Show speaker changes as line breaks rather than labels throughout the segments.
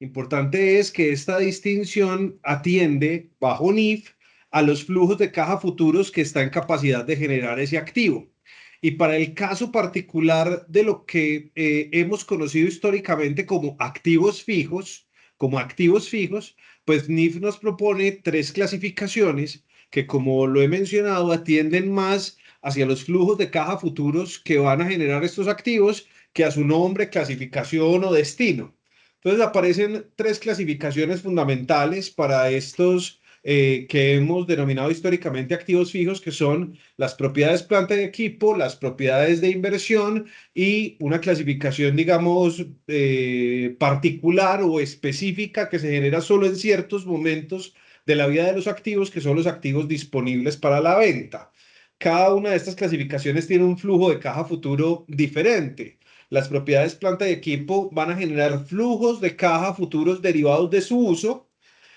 Importante es que esta distinción atiende bajo NIF a los flujos de caja futuros que está en capacidad de generar ese activo. Y para el caso particular de lo que hemos conocido históricamente como activos fijos, pues NIF nos propone tres clasificaciones que, como lo he mencionado, atienden más hacia los flujos de caja futuros que van a generar estos activos que a su nombre, clasificación o destino. Entonces aparecen tres clasificaciones fundamentales para estos que hemos denominado históricamente activos fijos, que son las propiedades planta y equipo, las propiedades de inversión y una clasificación, digamos, particular o específica que se genera solo en ciertos momentos de la vida de los activos, que son los activos disponibles para la venta. Cada una de estas clasificaciones tiene un flujo de caja futuro diferente. Las propiedades planta y equipo van a generar flujos de caja futuros derivados de su uso.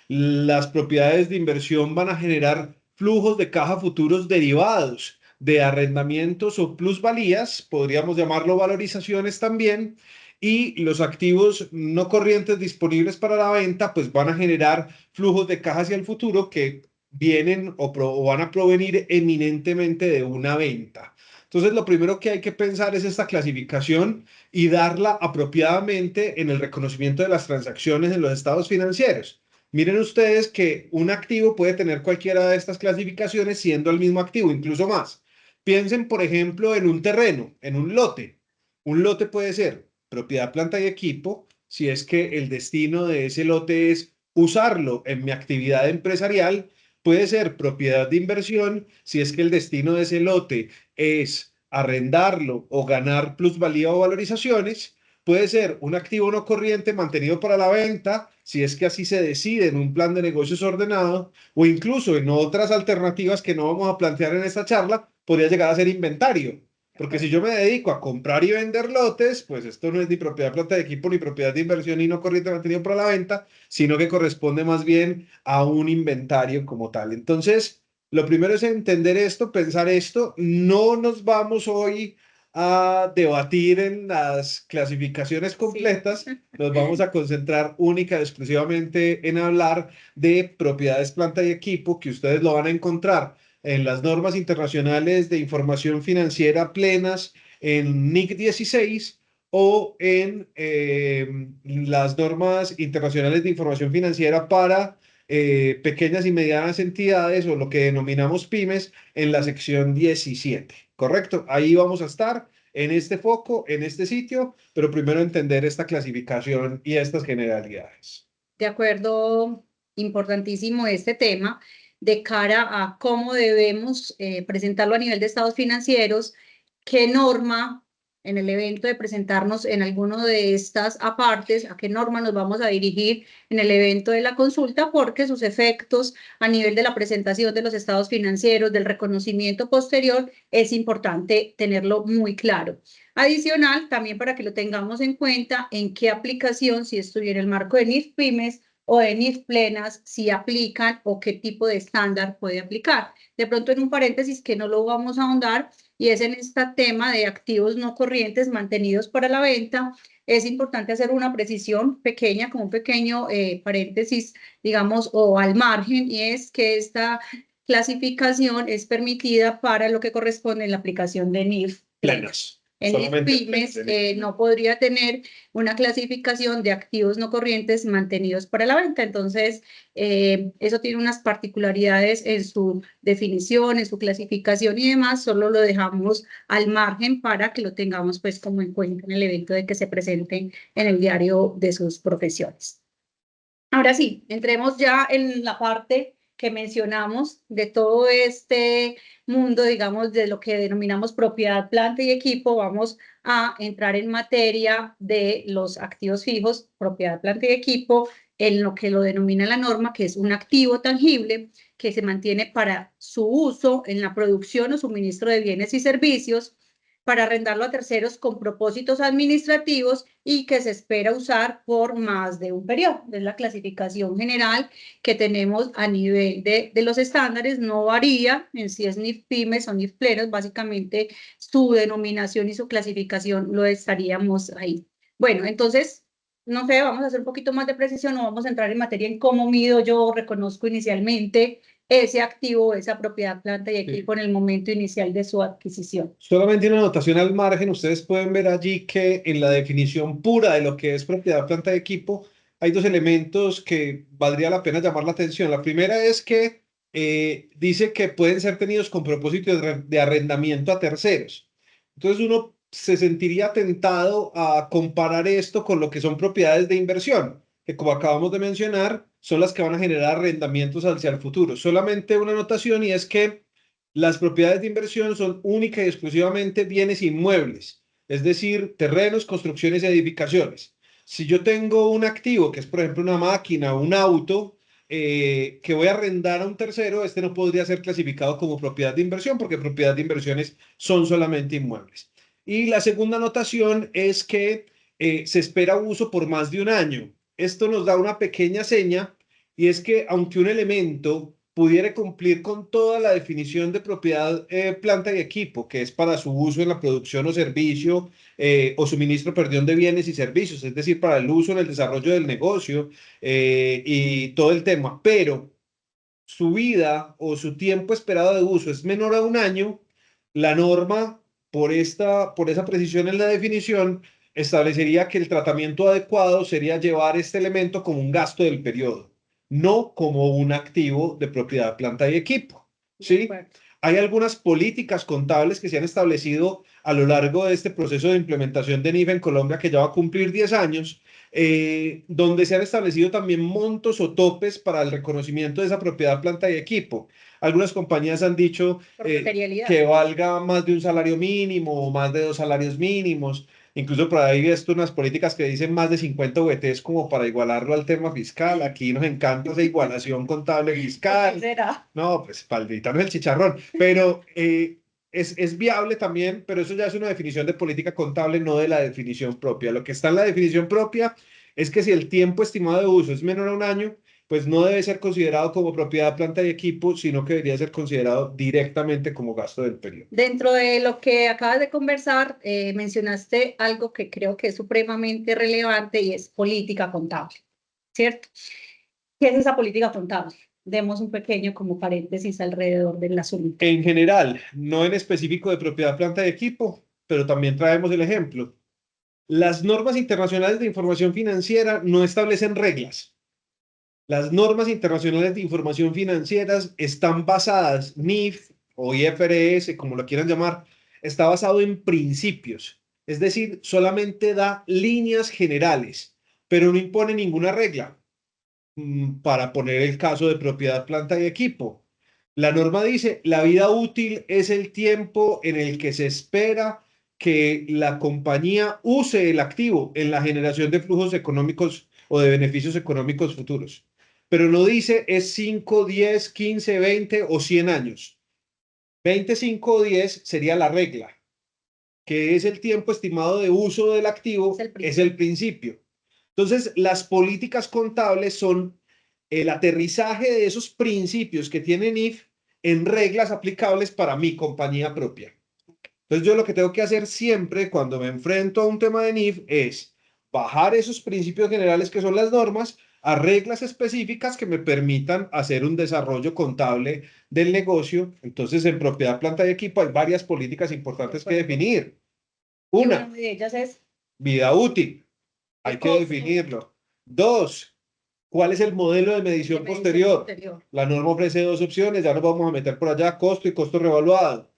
Las propiedades de inversión van a generar flujos de caja futuros derivados de arrendamientos o plusvalías, podríamos llamarlo valorizaciones también, y los activos no corrientes disponibles para la venta, pues van a generar flujos de caja hacia el futuro que vienen o van a provenir eminentemente de una venta. Entonces, lo primero que hay que pensar es esta clasificación y darla apropiadamente en el reconocimiento de las transacciones en los estados financieros. Miren ustedes que un activo puede tener cualquiera de estas clasificaciones siendo el mismo activo, incluso más. Piensen, por ejemplo, en un terreno, en un lote. Un lote puede ser propiedad, planta y equipo, si es que el destino de ese lote es usarlo en mi actividad empresarial. Puede ser propiedad de inversión, si es que el destino de ese lote es arrendarlo o ganar plusvalía o valorizaciones. Puede ser un activo no corriente mantenido para la venta, si es que así se decide en un plan de negocios ordenado, o incluso en otras alternativas que no vamos a plantear en esta charla, podría llegar a ser inventario. Porque si yo me dedico a comprar y vender lotes, pues esto no es ni propiedad planta de equipo, ni propiedad de inversión y no corriente mantenido para la venta, sino que corresponde más bien a un inventario como tal. Entonces, lo primero es entender esto, pensar esto. No nos vamos hoy a debatir en las clasificaciones completas, sí. Nos vamos a concentrar única y exclusivamente en hablar de propiedades planta y equipo, que ustedes lo van a encontrar en las normas internacionales de información financiera plenas, en NIC 16 o en las normas internacionales de información financiera para pequeñas y medianas entidades, o lo que denominamos pymes, en la sección 17. ¿Correcto? Ahí vamos a estar en este foco, en este sitio, pero primero entender esta clasificación y estas generalidades.
De acuerdo, importantísimo este tema de cara a cómo debemos presentarlo a nivel de estados financieros, qué norma en el evento de presentarnos en alguno de estas apartes, a qué norma nos vamos a dirigir en el evento de la consulta, porque sus efectos a nivel de la presentación de los estados financieros, del reconocimiento posterior, es importante tenerlo muy claro. Adicional, también para que lo tengamos en cuenta, en qué aplicación, si estuviera en el marco de NIF Pymes o de NIF Plenas, si aplican o qué tipo de estándar puede aplicar. De pronto, en un paréntesis que no lo vamos a ahondar, y es en este tema de activos no corrientes mantenidos para la venta. Es importante hacer una precisión pequeña, como un pequeño paréntesis, digamos, o al margen, y es que esta clasificación es permitida para lo que corresponde en la aplicación de NIF Plenas. En NIF Pymes no podría tener una clasificación de activos no corrientes mantenidos para la venta. Entonces, eso tiene unas particularidades en su definición, en su clasificación y demás. Solo lo dejamos al margen para que lo tengamos pues como en cuenta en el evento de que se presenten en el diario de sus profesiones. Ahora sí, entremos ya en la parte que mencionamos de todo este mundo, digamos, de lo que denominamos propiedad, planta y equipo. Vamos a entrar en materia de los activos fijos, propiedad, planta y equipo, en lo que lo denomina la norma, que es un activo tangible que se mantiene para su uso en la producción o suministro de bienes y servicios, para arrendarlo a terceros con propósitos administrativos y que se espera usar por más de un periodo. Es la clasificación general que tenemos a nivel de los estándares. No varía en si es NIF Pymes o NIF Plenos, básicamente su denominación y su clasificación lo estaríamos ahí. Bueno, entonces, no sé, vamos a hacer un poquito más de precisión o vamos a entrar en materia en cómo mido yo, reconozco inicialmente ese activo, esa propiedad, planta y equipo en el momento inicial de su adquisición.
Solamente una anotación al margen, ustedes pueden ver allí que en la definición pura de lo que es propiedad, planta de equipo, hay dos elementos que valdría la pena llamar la atención. La primera es que dice que pueden ser tenidos con propósito de arrendamiento a terceros. Entonces uno se sentiría tentado a comparar esto con lo que son propiedades de inversión, que como acabamos de mencionar, son las que van a generar arrendamientos hacia el futuro. Solamente una anotación y es que las propiedades de inversión son única y exclusivamente bienes inmuebles, es decir, terrenos, construcciones y edificaciones. Si yo tengo un activo, que es por ejemplo una máquina o un auto, que voy a arrendar a un tercero, este no podría ser clasificado como propiedad de inversión porque propiedad de inversiones son solamente inmuebles. Y la segunda anotación es que se espera uso por más de un año. Esto nos da una pequeña seña y es que aunque un elemento pudiera cumplir con toda la definición de propiedad, planta y equipo, que es para su uso en la producción o servicio o suministro, perdón, de bienes y servicios, es decir, para el uso en el desarrollo del negocio y todo el tema, pero su vida o su tiempo esperado de uso es menor a un año, la norma, por esa precisión en la definición, establecería que el tratamiento adecuado sería llevar este elemento como un gasto del periodo, no como un activo de propiedad, planta y equipo. ¿Sí? Hay algunas políticas contables que se han establecido a lo largo de este proceso de implementación de NIF en Colombia, que ya va a cumplir 10 años, donde se han establecido también montos o topes para el reconocimiento de esa propiedad, planta y equipo. Algunas compañías han dicho que valga más de un salario mínimo o más de 2 salarios mínimos. Incluso por ahí he visto unas políticas que dicen más de 50 VTs como para igualarlo al tema fiscal. Aquí nos encanta esa igualación contable fiscal.
¿Qué será?
No, pues para el chicharrón. Pero es viable también, pero eso ya es una definición de política contable, no de la definición propia. Lo que está en la definición propia es que si el tiempo estimado de uso es menor a un año, pues no debe ser considerado como propiedad, planta y equipo, sino que debería ser considerado directamente como gasto del periodo.
Dentro de lo que acabas de conversar, mencionaste algo que creo que es supremamente relevante y es política contable, ¿cierto? ¿Qué es esa política contable? Demos un pequeño como paréntesis alrededor del asunto.
En general, no en específico de propiedad, planta y equipo, pero también traemos el ejemplo. Las normas internacionales de información financiera no establecen reglas. Las normas internacionales de información financieras están basadas, NIF o IFRS, como lo quieran llamar, está basado en principios. Es decir, solamente da líneas generales, pero no impone ninguna regla. Para poner el caso de propiedad, planta y equipo. La norma dice, la vida útil es el tiempo en el que se espera que la compañía use el activo en la generación de flujos económicos o de beneficios económicos futuros. Pero no dice es 5, 10, 15, 20 o 100 años. 20, 5 o 10 sería la regla, que es el tiempo estimado de uso del activo, es el principio. Entonces, las políticas contables son el aterrizaje de esos principios que tiene NIF en reglas aplicables para mi compañía propia. Entonces, yo lo que tengo que hacer siempre cuando me enfrento a un tema de NIF es bajar esos principios generales que son las normas a reglas específicas que me permitan hacer un desarrollo contable del negocio. Entonces, en propiedad, planta y equipo hay varias políticas importantes que definir.
Una
Una,
de ellas es
vida útil. Hay que definirlo. Dos, ¿cuál es el modelo de medición posterior? La norma ofrece dos opciones, ya nos vamos a meter por allá, costo y costo revaluado.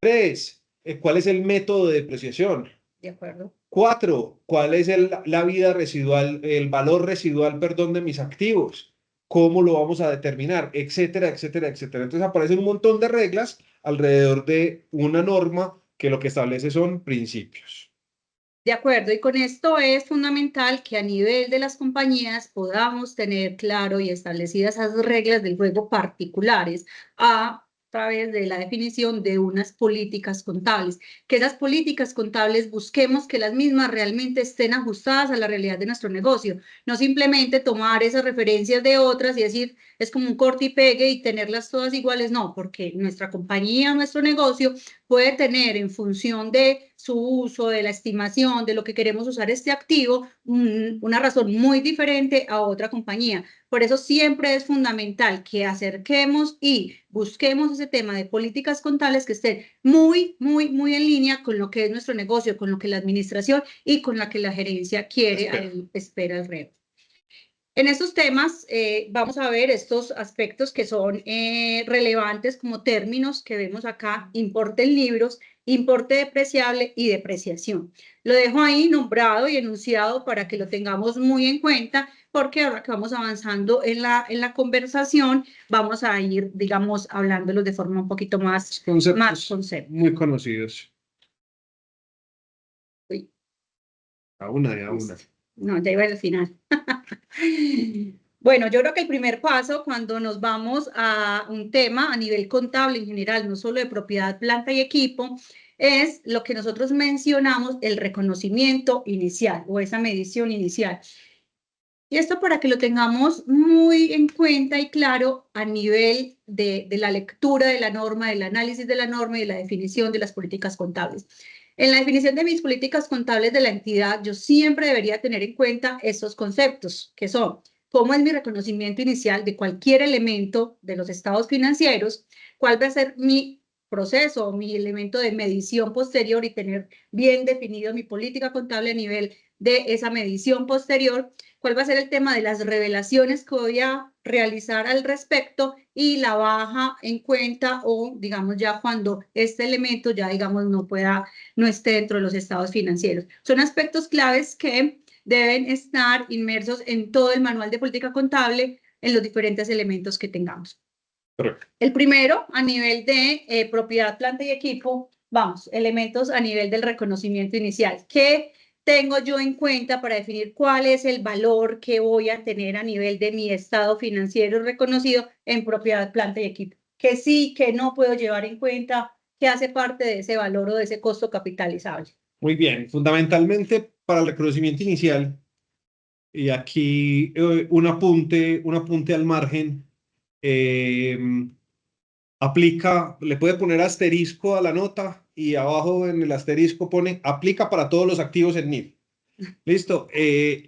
Tres, ¿cuál es el método de depreciación?
De acuerdo.
Cuatro, ¿cuál es la vida residual, el valor residual, perdón, de mis activos? ¿Cómo lo vamos a determinar? Etcétera, etcétera, etcétera. Entonces aparecen un montón de reglas alrededor de una norma que lo que establece son principios.
De acuerdo, y con esto es fundamental que a nivel de las compañías podamos tener claro y establecidas esas reglas del juego particulares a través de la definición de unas políticas contables, que esas políticas contables busquemos que las mismas realmente estén ajustadas a la realidad de nuestro negocio, no simplemente tomar esas referencias de otras y decir es como un corte y pegue y tenerlas todas iguales, no, porque nuestra compañía, nuestro negocio puede tener en función de su uso, de la estimación, de lo que queremos usar este activo, una razón muy diferente a otra compañía. Por eso siempre es fundamental que acerquemos y busquemos ese tema de políticas contables que estén muy en línea con lo que es nuestro negocio, con lo que la administración y con la que la gerencia quiere, espera alrededor. En estos temas vamos a ver estos aspectos que son relevantes como términos que vemos acá: importe en libros, importe depreciable y depreciación. Lo dejo ahí nombrado y enunciado para que lo tengamos muy en cuenta, porque ahora que vamos avanzando en la conversación, vamos a ir, digamos, hablándolos de forma un poquito más
conceptos muy conocidos.
Uy.
A una.
No, ya iba al final. Bueno, yo creo que el primer paso cuando nos vamos a un tema a nivel contable en general, no solo de propiedad, planta y equipo, es lo que nosotros mencionamos, el reconocimiento inicial o esa medición inicial. Y esto para que lo tengamos muy en cuenta y claro a nivel de la lectura de la norma, del análisis de la norma y de la definición de las políticas contables. En la definición de mis políticas contables de la entidad, yo siempre debería tener en cuenta estos conceptos, que son: cómo es mi reconocimiento inicial de cualquier elemento de los estados financieros, cuál va a ser mi proceso o mi elemento de medición posterior y tener bien definido mi política contable a nivel de esa medición posterior, cuál va a ser el tema de las revelaciones que voy a realizar al respecto y la baja en cuenta o, digamos, ya cuando este elemento ya, digamos, no esté dentro de los estados financieros. Son aspectos claves que deben estar inmersos en todo el manual de política contable en los diferentes elementos que tengamos.
Correcto.
El primero, a nivel de propiedad, planta y equipo, vamos, elementos a nivel del reconocimiento inicial. ¿Qué tengo yo en cuenta para definir cuál es el valor que voy a tener a nivel de mi estado financiero reconocido en propiedad, planta y equipo? Que sí, que no puedo llevar en cuenta, que hace parte de ese valor o de ese costo capitalizable.
Muy bien, fundamentalmente para el reconocimiento inicial, y aquí un apunte al margen, aplica, le puede poner asterisco a la nota y abajo en el asterisco pone aplica para todos los activos en NIF. Listo.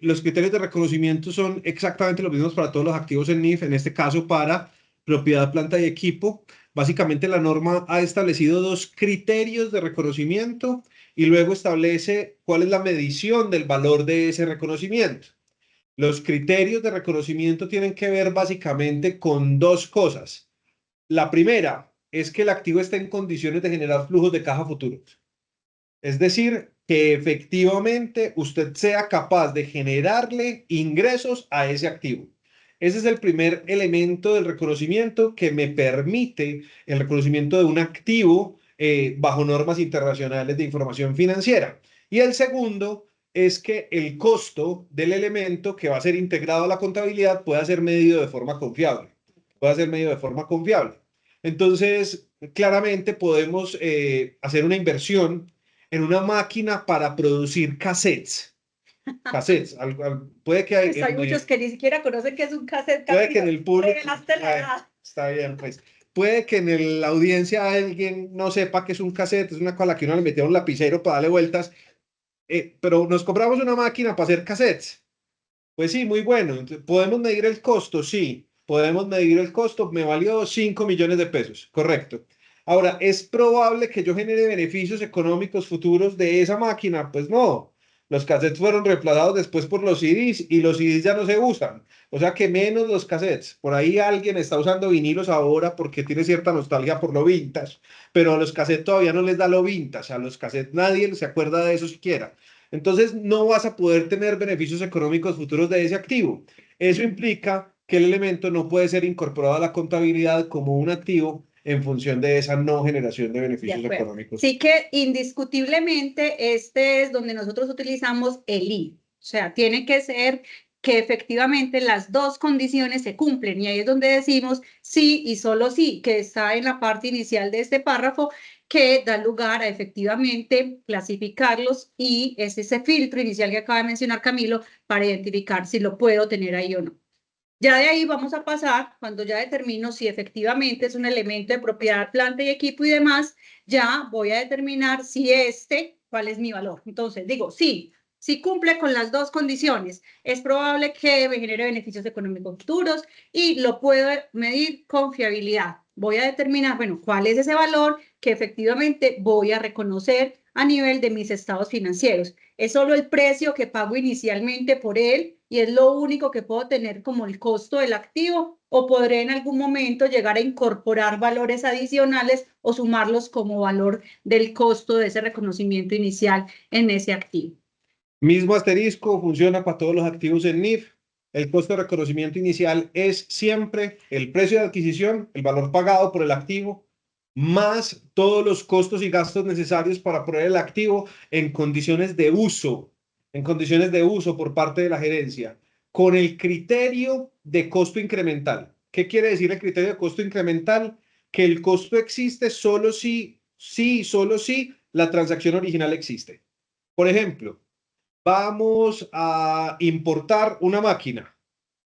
Los criterios de reconocimiento son exactamente los mismos para todos los activos en NIF, en este caso para propiedad, planta y equipo. Básicamente la norma ha establecido dos criterios de reconocimiento y luego establece cuál es la medición del valor de ese reconocimiento. Los criterios de reconocimiento tienen que ver básicamente con dos cosas. La primera es que el activo esté en condiciones de generar flujos de caja futuros. Es decir, que efectivamente usted sea capaz de generarle ingresos a ese activo. Ese es el primer elemento del reconocimiento que me permite el reconocimiento de un activo bajo normas internacionales de información financiera. Y el segundo es que el costo del elemento que va a ser integrado a la contabilidad pueda ser medido de forma confiable. Entonces, claramente podemos hacer una inversión en una máquina para producir cassettes. Puede que
hay muchos que ni siquiera conocen qué es un cassette.
Puede que en el público... Está bien, pues. Puede que en la audiencia alguien no sepa qué es un cassette, es una cosa a la que uno le metía un lapicero para darle vueltas, pero nos compramos una máquina para hacer cassettes. Pues sí, muy bueno. ¿Podemos medir el costo? Sí, podemos medir el costo. Me valió 5 millones de pesos, correcto. Ahora, ¿es probable que yo genere beneficios económicos futuros de esa máquina? Pues no. Los cassettes fueron reemplazados después por los CDs y los CDs ya no se usan. O sea que menos los cassettes. Por ahí alguien está usando vinilos ahora porque tiene cierta nostalgia por lo vintage, pero a los cassettes todavía no les da lo vintage. A los cassettes nadie se acuerda de eso siquiera. Entonces no vas a poder tener beneficios económicos futuros de ese activo. Eso implica que el elemento no puede ser incorporado a la contabilidad como un activo en función de esa no generación de beneficios económicos.
Sí que indiscutiblemente este es donde nosotros utilizamos el I. O sea, tiene que ser que efectivamente las dos condiciones se cumplen y ahí es donde decimos sí y solo sí, que está en la parte inicial de este párrafo, que da lugar a efectivamente clasificarlos y es ese filtro inicial que acaba de mencionar Camilo para identificar si lo puedo tener ahí o no. Ya de ahí vamos a pasar, cuando ya determino si efectivamente es un elemento de propiedad, planta y equipo y demás, ya voy a determinar si este cuál es mi valor. Entonces, digo, sí, si cumple con las dos condiciones, es probable que me genere beneficios económicos futuros y lo puedo medir con fiabilidad. Voy a determinar, bueno, cuál es ese valor que efectivamente voy a reconocer a nivel de mis estados financieros. Es solo el precio que pago inicialmente por él y es lo único que puedo tener como el costo del activo, o podré en algún momento llegar a incorporar valores adicionales o sumarlos como valor del costo de ese reconocimiento inicial en ese activo.
Mismo asterisco, funciona para todos los activos en NIF. El costo de reconocimiento inicial es siempre el precio de adquisición, el valor pagado por el activo, más todos los costos y gastos necesarios para poner el activo en condiciones de uso por parte de la gerencia, con el criterio de costo incremental. ¿Qué quiere decir el criterio de costo incremental? Que el costo existe solo solo si la transacción original existe. Por ejemplo, vamos a importar una máquina,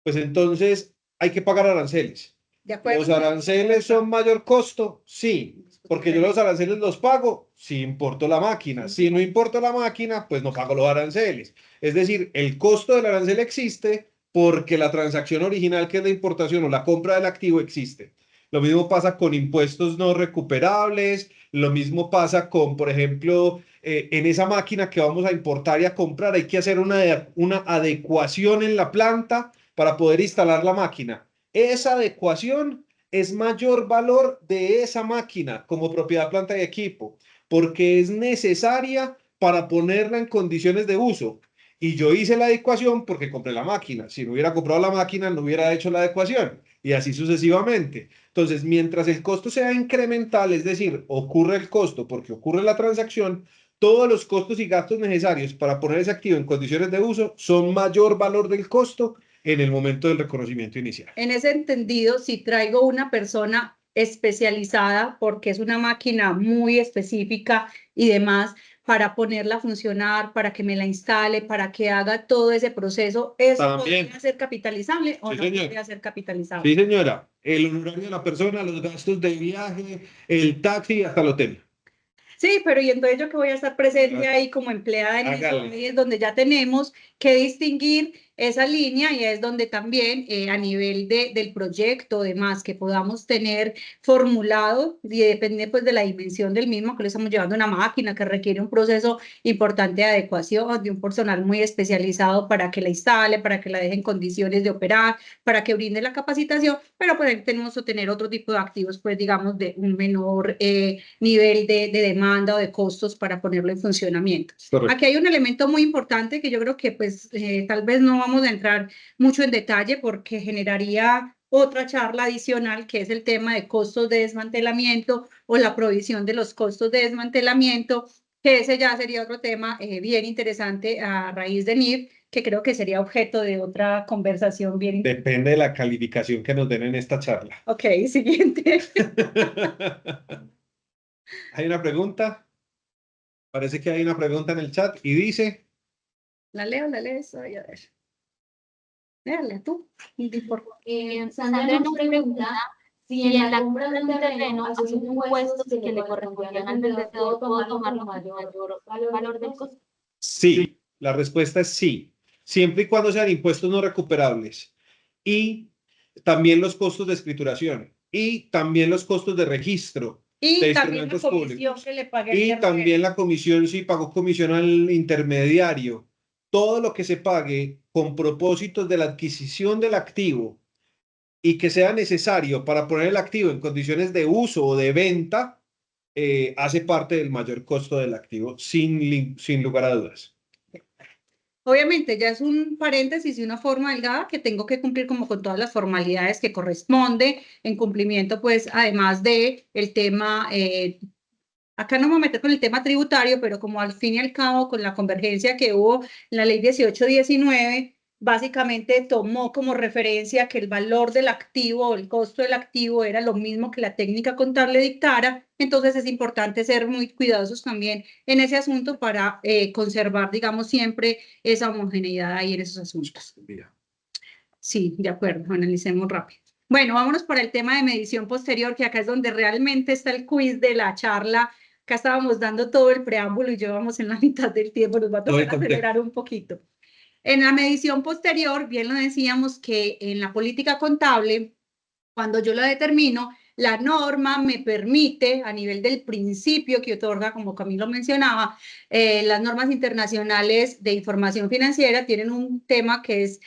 pues entonces hay que pagar aranceles.
¿De acuerdo?
¿Los aranceles son mayor costo? Sí, porque yo los aranceles los pago si importo la máquina. Si no importo la máquina, pues no pago los aranceles. Es decir, el costo del arancel existe porque la transacción original, que es la importación o la compra del activo, existe. Lo mismo pasa con impuestos no recuperables, lo mismo pasa con, por ejemplo, en esa máquina que vamos a importar y a comprar, hay que hacer una adecuación en la planta para poder instalar la máquina. Esa adecuación es mayor valor de esa máquina como propiedad, planta y equipo, porque es necesaria para ponerla en condiciones de uso. Y yo hice la adecuación porque compré la máquina. Si no hubiera comprado la máquina, no hubiera hecho la adecuación. Y así sucesivamente. Entonces, mientras el costo sea incremental, es decir, ocurre el costo porque ocurre la transacción, todos los costos y gastos necesarios para poner ese activo en condiciones de uso son mayor valor del costo en el momento del reconocimiento inicial.
En ese entendido, si traigo una persona especializada, porque es una máquina muy específica y demás, para ponerla a funcionar, para que me la instale, para que haga todo ese proceso, ¿eso
También.
podría ser capitalizable o
Sí,
no
señor.
podría ser capitalizable?
Sí, señora. El honorario de la persona, los gastos de viaje, el taxi hasta el hotel.
Sí, pero y entonces yo que voy a estar presente ahí como empleada en eso,
Hágale.
ahí es donde ya tenemos que distinguir esa línea y es donde también a nivel del proyecto, demás, que podamos tener formulado y depende pues de la dimensión del mismo, que lo estamos llevando a una máquina que requiere un proceso importante de adecuación, de un personal muy especializado para que la instale, para que la deje en condiciones de operar, para que brinde la capacitación, pero pues ahí tenemos que tener otro tipo de activos, pues digamos de un menor nivel de demanda o de costos para ponerlo en funcionamiento.
Correcto.
Aquí hay un elemento muy importante que yo creo que pues tal vez no vamos a entrar mucho en detalle porque generaría otra charla adicional, que es el tema de costos de desmantelamiento o la provisión de los costos de desmantelamiento, que ese ya sería otro tema bien interesante a raíz de NIF, que creo que sería objeto de otra conversación bien interesante.
Depende de la calificación que nos den en esta charla.
Ok, siguiente.
Hay una pregunta. Parece que hay una pregunta en el chat y dice,
La leo, soy a ver. Léala tú.
Sandra nos pregunta si en la compra de un terreno asume impuestos que le correspondían al vendedor, ¿puedo tomar el mayor valor del costo?
sí. La respuesta es sí, siempre y cuando sean impuestos no recuperables. Y también los costos de escrituración y también los costos de registro de
Y también la
instrumentos
comisión
públicos.
que le pagué al
Y
IRS.
también la comisión, si pagó comisión al intermediario. Todo lo que se pague con propósitos de la adquisición del activo y que sea necesario para poner el activo en condiciones de uso o de venta, hace parte del mayor costo del activo, sin lugar a dudas.
Obviamente ya es un paréntesis y una forma delgada que tengo que cumplir como con todas las formalidades que corresponde en cumplimiento, pues además de el tema, acá no me voy a meter con el tema tributario, pero como al fin y al cabo con la convergencia que hubo en la ley 1819, básicamente tomó como referencia que el valor del activo o el costo del activo era lo mismo que la técnica contable dictara, entonces es importante ser muy cuidadosos también en ese asunto para conservar, digamos, siempre esa homogeneidad ahí en esos asuntos. Sí, de acuerdo, analicemos rápido. Bueno, vámonos para el tema de medición posterior, que acá es donde realmente está el quiz de la charla Acá estábamos dando todo el preámbulo y llevamos en la mitad del tiempo, nos va a
Todo el
tocar acelerar un poquito. En la medición posterior, bien lo decíamos que en la política contable, cuando yo la determino, la norma me permite, a nivel del principio que otorga, como Camilo mencionaba, las normas internacionales de información financiera tienen un tema que es,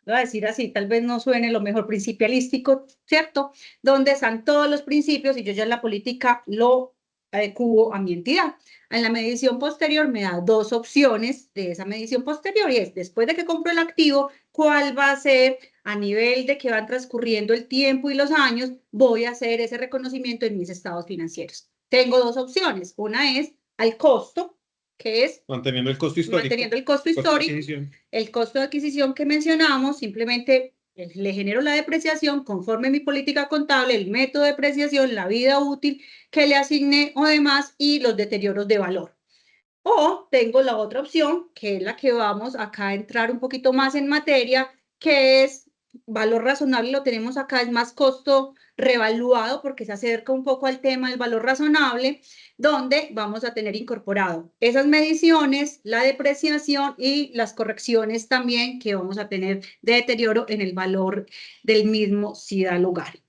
voy a decir así, tal vez no suene lo mejor principialístico, ¿cierto? Donde están todos los principios y yo ya en la política lo adecuo a mi entidad. En la medición posterior me da dos opciones de esa medición posterior y es, después de que compro el activo, ¿cuál va a ser a nivel de que van transcurriendo el tiempo y los años? Voy a hacer ese reconocimiento en mis estados financieros. Tengo dos opciones. Una es al costo, que es
Manteniendo el costo histórico.
Manteniendo el costo histórico, el costo de adquisición que mencionamos, simplemente le genero la depreciación conforme mi política contable, el método de depreciación, la vida útil que le asigné o demás y los deterioros de valor. O tengo la otra opción, que es la que vamos acá a entrar un poquito más en materia, que es valor razonable, lo tenemos acá, es más costo revaluado porque se acerca un poco al tema del valor razonable, donde vamos a tener incorporado esas mediciones, la depreciación y las correcciones también que vamos a tener de deterioro en el valor del mismo si da lugar.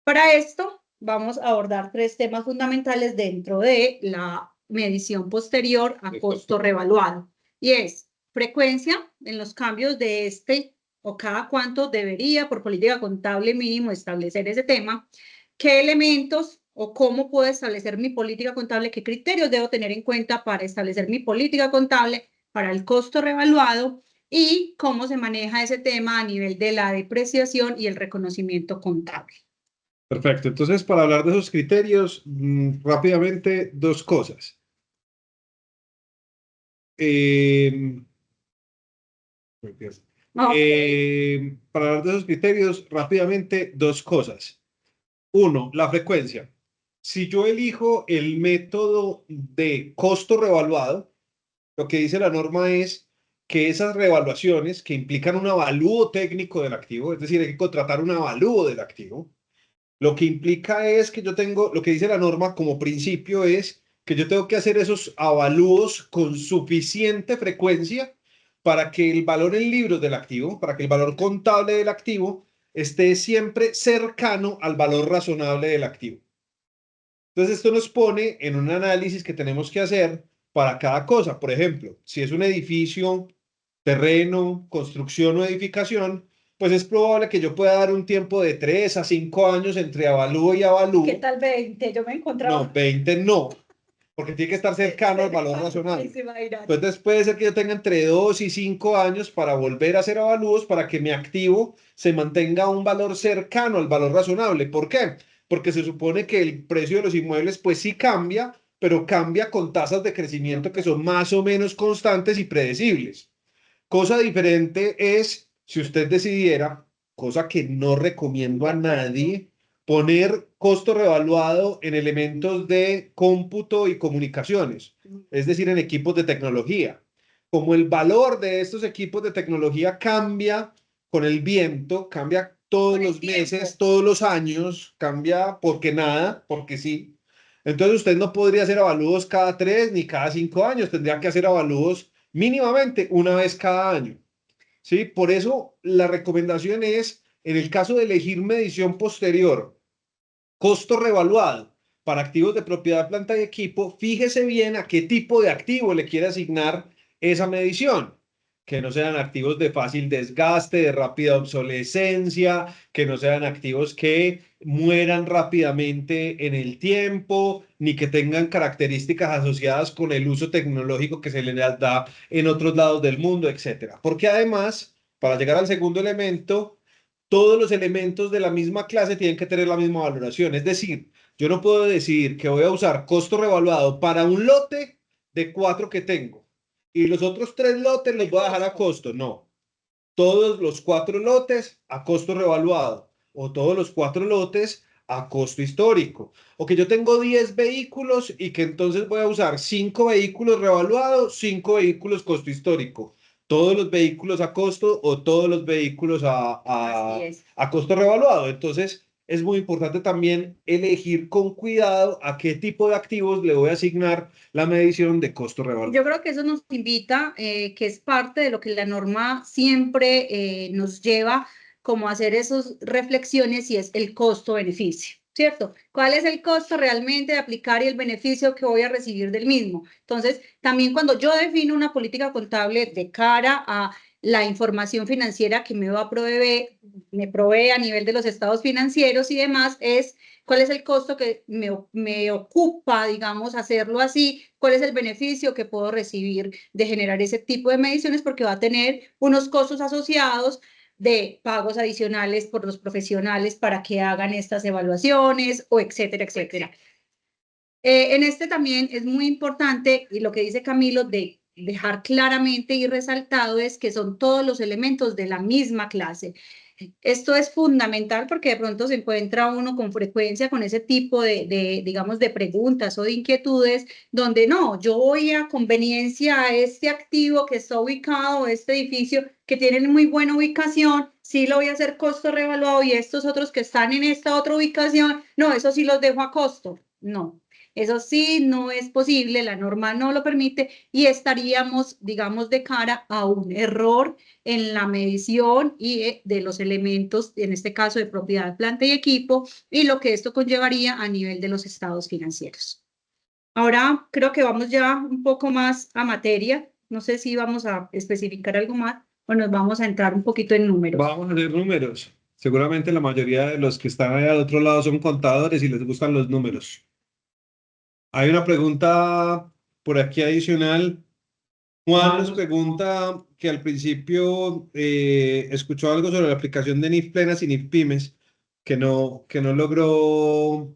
Para esto vamos a abordar tres temas fundamentales dentro de la medición posterior a costo revaluado, y es frecuencia en los cambios de este o cada cuánto debería por política contable mínimo establecer ese tema, qué elementos o cómo puedo establecer mi política contable, qué criterios debo tener en cuenta para establecer mi política contable para el costo revaluado y cómo se maneja ese tema a nivel de la depreciación y el reconocimiento contable.
Perfecto. Entonces, para hablar de esos criterios, rápidamente, dos cosas. Para hablar de esos criterios, rápidamente, dos cosas. Uno, la frecuencia. Si yo elijo el método de costo revaluado, lo que dice la norma es que esas revaluaciones que implican un avalúo técnico del activo, es decir, hay que contratar un avalúo del activo, lo que implica es que yo tengo, lo que dice la norma como principio es que yo tengo que hacer esos avalúos con suficiente frecuencia para que el valor en libros del activo, para que el valor contable del activo esté siempre cercano al valor razonable del activo. Entonces, esto nos pone en un análisis que tenemos que hacer para cada cosa. Por ejemplo, si es un edificio, terreno, construcción o edificación, pues es probable que yo pueda dar un tiempo de 3 a 5 años entre avalúo y avalúo.
¿Qué tal 20? Yo me encontraba.
No, 20 no, porque tiene que estar cercano al valor razonable. Entonces puede ser que yo tenga entre 2 y 5 años para volver a hacer avalúos para que mi activo se mantenga a un valor cercano al valor razonable. ¿Por qué? Porque se supone que el precio de los inmuebles pues sí cambia, pero cambia con tasas de crecimiento que son más o menos constantes y predecibles. Cosa diferente es si usted decidiera, cosa que no recomiendo a nadie, poner costo revaluado en elementos de cómputo y comunicaciones, es decir, en equipos de tecnología. Como el valor de estos equipos de tecnología cambia con el viento, cambia todos los meses, todos los años, cambia porque nada, porque sí. Entonces usted no podría hacer avalúos cada 3 ni cada 5 años, tendría que hacer avalúos mínimamente una vez cada año. ¿Sí? Por eso la recomendación es, en el caso de elegir medición posterior, costo revaluado para activos de propiedad, planta y equipo, fíjese bien a qué tipo de activo le quiere asignar esa medición. Que no sean activos de fácil desgaste, de rápida obsolescencia, que no sean activos que mueran rápidamente en el tiempo, ni que tengan características asociadas con el uso tecnológico que se les da en otros lados del mundo, etc. Porque además, para llegar al segundo elemento, todos los elementos de la misma clase tienen que tener la misma valoración. Es decir, yo no puedo decidir que voy a usar costo revaluado para un lote de 4 que tengo y los otros 3 lotes los voy a dejar a costo. No, todos los 4 lotes a costo revaluado o todos los 4 lotes a costo histórico. O que yo tengo 10 vehículos y que entonces voy a usar 5 vehículos revaluados, 5 vehículos costo histórico. Todos los vehículos a costo o todos los vehículos a costo revaluado. Entonces, es muy importante también elegir con cuidado a qué tipo de activos le voy a asignar la medición de costo revaluado.
Yo creo que eso nos invita, que es parte de lo que la norma siempre nos lleva como a hacer esas reflexiones, y es el costo-beneficio, ¿cierto? ¿Cuál es el costo realmente de aplicar y el beneficio que voy a recibir del mismo? Entonces, también cuando yo defino una política contable de cara a la información financiera que me provee a nivel de los estados financieros y demás, es cuál es el costo que me ocupa, digamos, hacerlo así, cuál es el beneficio que puedo recibir de generar ese tipo de mediciones, porque va a tener unos costos asociados de pagos adicionales por los profesionales para que hagan estas evaluaciones, o etcétera, etcétera. En este también es muy importante, y lo que dice Camilo, de dejar claramente y resaltado, es que son todos los elementos de la misma clase. Esto es fundamental porque de pronto se encuentra uno con frecuencia con ese tipo digamos, de preguntas o de inquietudes, donde no, yo voy a conveniencia a este activo que está ubicado, este edificio que tiene muy buena ubicación, sí lo voy a hacer costo revaluado, y estos otros que están en esta otra ubicación, no, eso sí los dejo a costo. No. Eso sí, no es posible, la norma no lo permite, y estaríamos, digamos, de cara a un error en la medición y de los elementos, en este caso de propiedad, planta y equipo, y lo que esto conllevaría a nivel de los estados financieros. Ahora creo que vamos ya un poco más a materia. No sé si vamos a especificar algo más o nos vamos a entrar un poquito en números.
Vamos a hacer números. Seguramente la mayoría de los que están allá al otro lado son contadores y les gustan los números. Hay una pregunta por aquí adicional. Juan nos pregunta que al principio escuchó algo sobre la aplicación de NIF plenas y NIF pymes, que no logró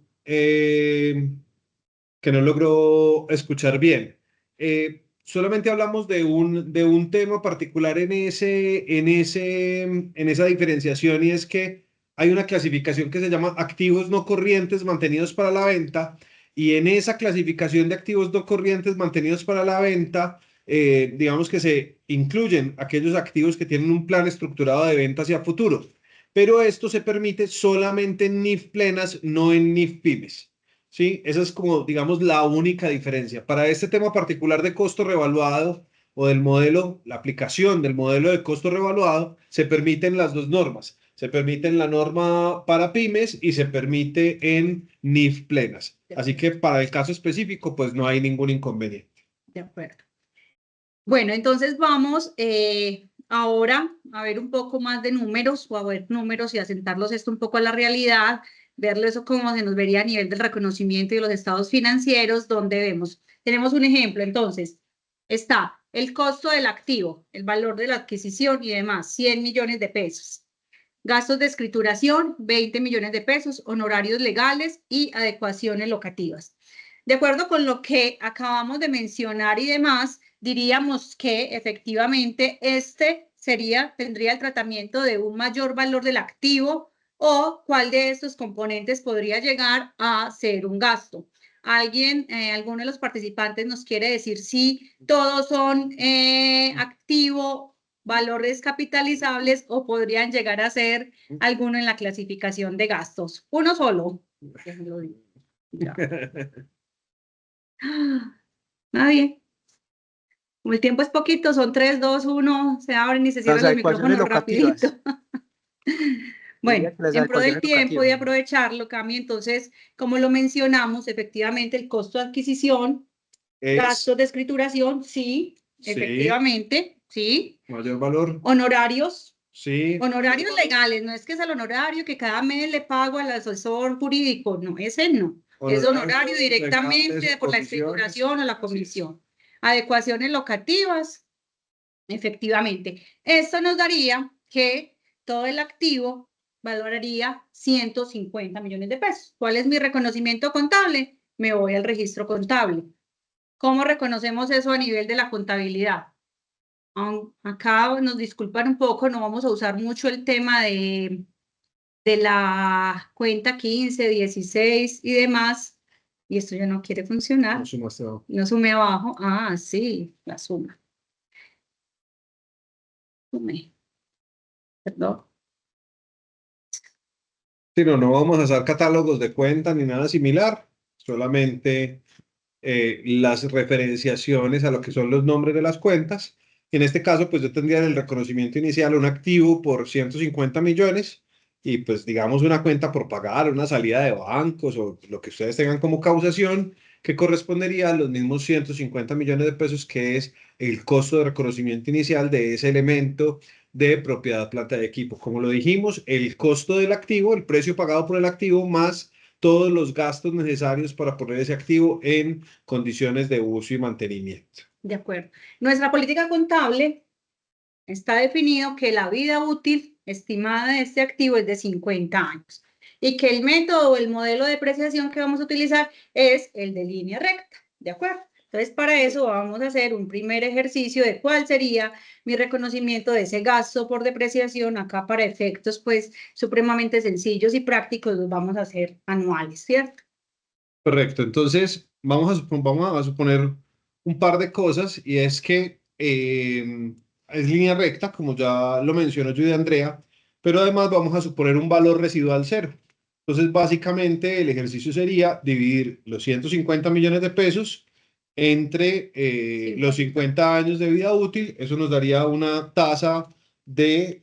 escuchar bien. Solamente hablamos de un tema particular en esa diferenciación, y es que hay una clasificación que se llama activos no corrientes mantenidos para la venta, y en esa clasificación de activos no corrientes mantenidos para la venta, digamos que se incluyen aquellos activos que tienen un plan estructurado de venta hacia futuro, pero esto se permite solamente en NIF plenas, no en NIF pymes. Sí, esa es como, digamos, la única diferencia. Para este tema particular de costo revaluado o del modelo, la aplicación del modelo de costo revaluado, se permiten las dos normas. Se permite en la norma para pymes y se permite en NIF plenas. Así que para el caso específico, pues no hay ningún inconveniente.
De acuerdo. Bueno, entonces vamos ahora a ver un poco más de números, o a ver números y asentarlos esto un poco a la realidad, verlo eso cómo se nos vería a nivel del reconocimiento y de los estados financieros, donde tenemos un ejemplo. Entonces, está el costo del activo, el valor de la adquisición y demás, 100 millones de pesos. Gastos de escrituración, 20 millones de pesos, honorarios legales y adecuaciones locativas. De acuerdo con lo que acabamos de mencionar y demás, diríamos que efectivamente tendría el tratamiento de un mayor valor del activo, o cuál de estos componentes podría llegar a ser un gasto. Alguno de los participantes nos quiere decir si todos son activo, valores capitalizables, o podrían llegar a ser alguno en la clasificación de gastos. Uno solo. Nadie. Como el tiempo es poquito, son 3, 2, 1, se abren y se cierran los micrófonos rapidito. Bueno, en pro del tiempo y aprovecharlo, Cami, entonces, como lo mencionamos, efectivamente el costo de adquisición, gastos de escrituración, sí, efectivamente, sí.
Mayor valor.
Honorarios.
Sí.
Honorarios legales, no es que es el honorario que cada mes le pago al asesor jurídico, no, ese no. Es honorario directamente por la escrituración o la comisión. Adecuaciones locativas, efectivamente. Esto nos daría que todo el activo valoraría 150 millones de pesos. ¿Cuál es mi reconocimiento contable? Me voy al registro contable. ¿Cómo reconocemos eso a nivel de la contabilidad? Acá nos disculpan un poco, no vamos a usar mucho el tema de la cuenta 15, 16 y demás. Y esto ya no quiere funcionar. No sume abajo. Ah, sí, la suma. Sume. Perdón.
Sí, no, no vamos a hacer catálogos de cuenta ni nada similar, solamente las referenciaciones a lo que son los nombres de las cuentas. En este caso, pues yo tendría en el reconocimiento inicial un activo por 150 millones y pues digamos una cuenta por pagar, una salida de bancos o lo que ustedes tengan como causación que correspondería a los mismos 150 millones de pesos que es el costo de reconocimiento inicial de ese elemento de propiedad, planta y equipo. Como lo dijimos, el costo del activo, el precio pagado por el activo más todos los gastos necesarios para poner ese activo en condiciones de uso y mantenimiento.
De acuerdo. Nuestra política contable está definido que la vida útil estimada de este activo es de 50 años y que el método o el modelo de depreciación que vamos a utilizar es el de línea recta, ¿de acuerdo? Entonces, para eso vamos a hacer un primer ejercicio de cuál sería mi reconocimiento de ese gasto por depreciación. Acá para efectos, pues, supremamente sencillos y prácticos, los vamos a hacer anuales, ¿cierto?
Correcto. Entonces, vamos a suponer un par de cosas y es que es línea recta, como ya lo mencionó Judy Andrea, pero además vamos a suponer un valor residual cero. Entonces, básicamente, el ejercicio sería dividir los 150 millones de pesos entre los 50 años de vida útil. Eso nos daría una tasa de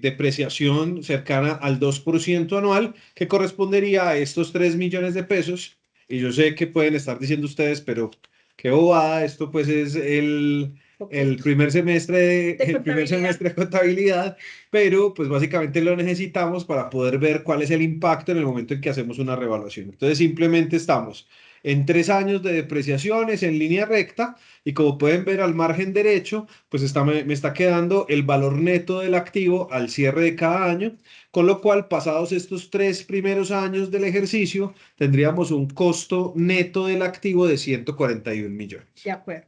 depreciación cercana al 2% anual, que correspondería a estos 3 millones de pesos. Y yo sé que pueden estar diciendo ustedes, pero qué bobada, esto pues es el primer semestre el primer semestre de contabilidad, pero pues básicamente lo necesitamos para poder ver cuál es el impacto en el momento en que hacemos una revaluación. Entonces simplemente estamos en 3 años de depreciaciones en línea recta y como pueden ver al margen derecho, pues me está quedando el valor neto del activo al cierre de cada año, con lo cual pasados estos 3 primeros años del ejercicio, tendríamos un costo neto del activo de 141 millones.
De acuerdo.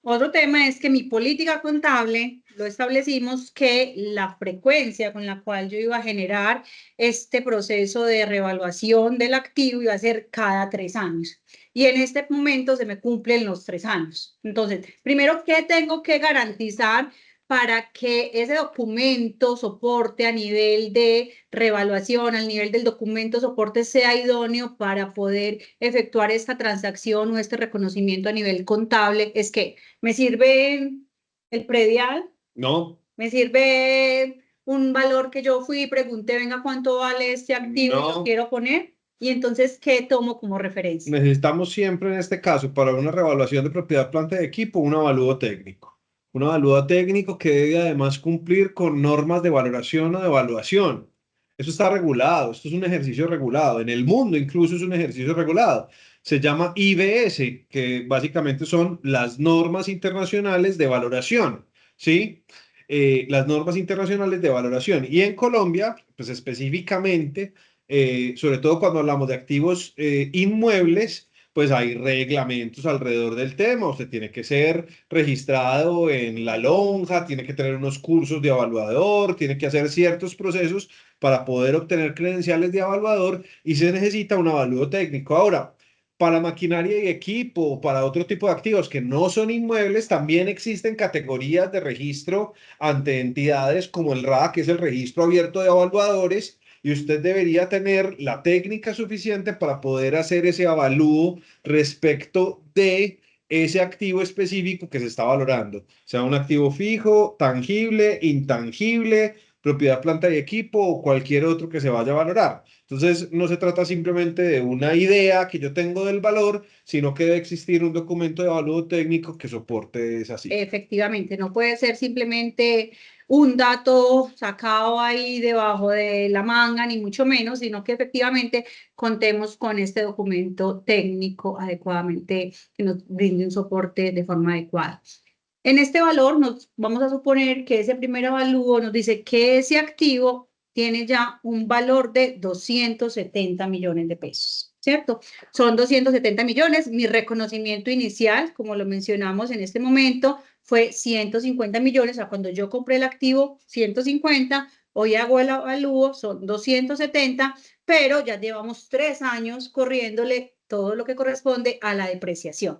Otro tema es que mi política contable lo establecimos que la frecuencia con la cual yo iba a generar este proceso de revaluación del activo iba a ser cada 3 años. Y en este momento se me cumplen los 3 años. Entonces, primero, ¿qué tengo que garantizar para que ese documento soporte a nivel de revaluación, al nivel del documento soporte sea idóneo para poder efectuar esta transacción o este reconocimiento a nivel contable? Es que ¿me sirve el predial?
No.
¿Me sirve un valor que yo fui y pregunté, venga, cuánto vale este activo y lo quiero poner? Y entonces, ¿qué tomo como referencia?
Necesitamos siempre en este caso, para una revaluación de propiedad, planta de equipo, un avalúo técnico. Un avalúo técnico que debe además cumplir con normas de valoración o de evaluación. Eso está regulado, esto es un ejercicio regulado. En el mundo incluso es un ejercicio regulado. Se llama IBS, que básicamente son las normas internacionales de valoración, ¿sí? Las normas internacionales de valoración. Y en Colombia, pues específicamente, sobre todo cuando hablamos de activos inmuebles, pues hay reglamentos alrededor del tema. Usted tiene que ser registrado en la lonja, tiene que tener unos cursos de evaluador, tiene que hacer ciertos procesos para poder obtener credenciales de evaluador y se necesita un avalúo técnico. Ahora, para maquinaria y equipo, para otro tipo de activos que no son inmuebles, también existen categorías de registro ante entidades como el RA, que es el registro abierto de evaluadores, y usted debería tener la técnica suficiente para poder hacer ese avalúo respecto de ese activo específico que se está valorando, sea un activo fijo, tangible, intangible, propiedad, planta y equipo o cualquier otro que se vaya a valorar. Entonces, no se trata simplemente de una idea que yo tengo del valor, sino que debe existir un documento de avalúo técnico que soporte esa cifra.
Efectivamente, no puede ser simplemente un dato sacado ahí debajo de la manga, ni mucho menos, sino que efectivamente contemos con este documento técnico adecuadamente, que nos brinde un soporte de forma adecuada. En este valor nos vamos a suponer que ese primer avalúo nos dice que ese activo tiene ya un valor de 270 millones de pesos, ¿cierto? Son 270 millones. Mi reconocimiento inicial, como lo mencionamos en este momento, fue 150 millones. O sea, cuando yo compré el activo, 150, hoy hago el avalúo, son 270, pero ya llevamos 3 años corriéndole todo lo que corresponde a la depreciación.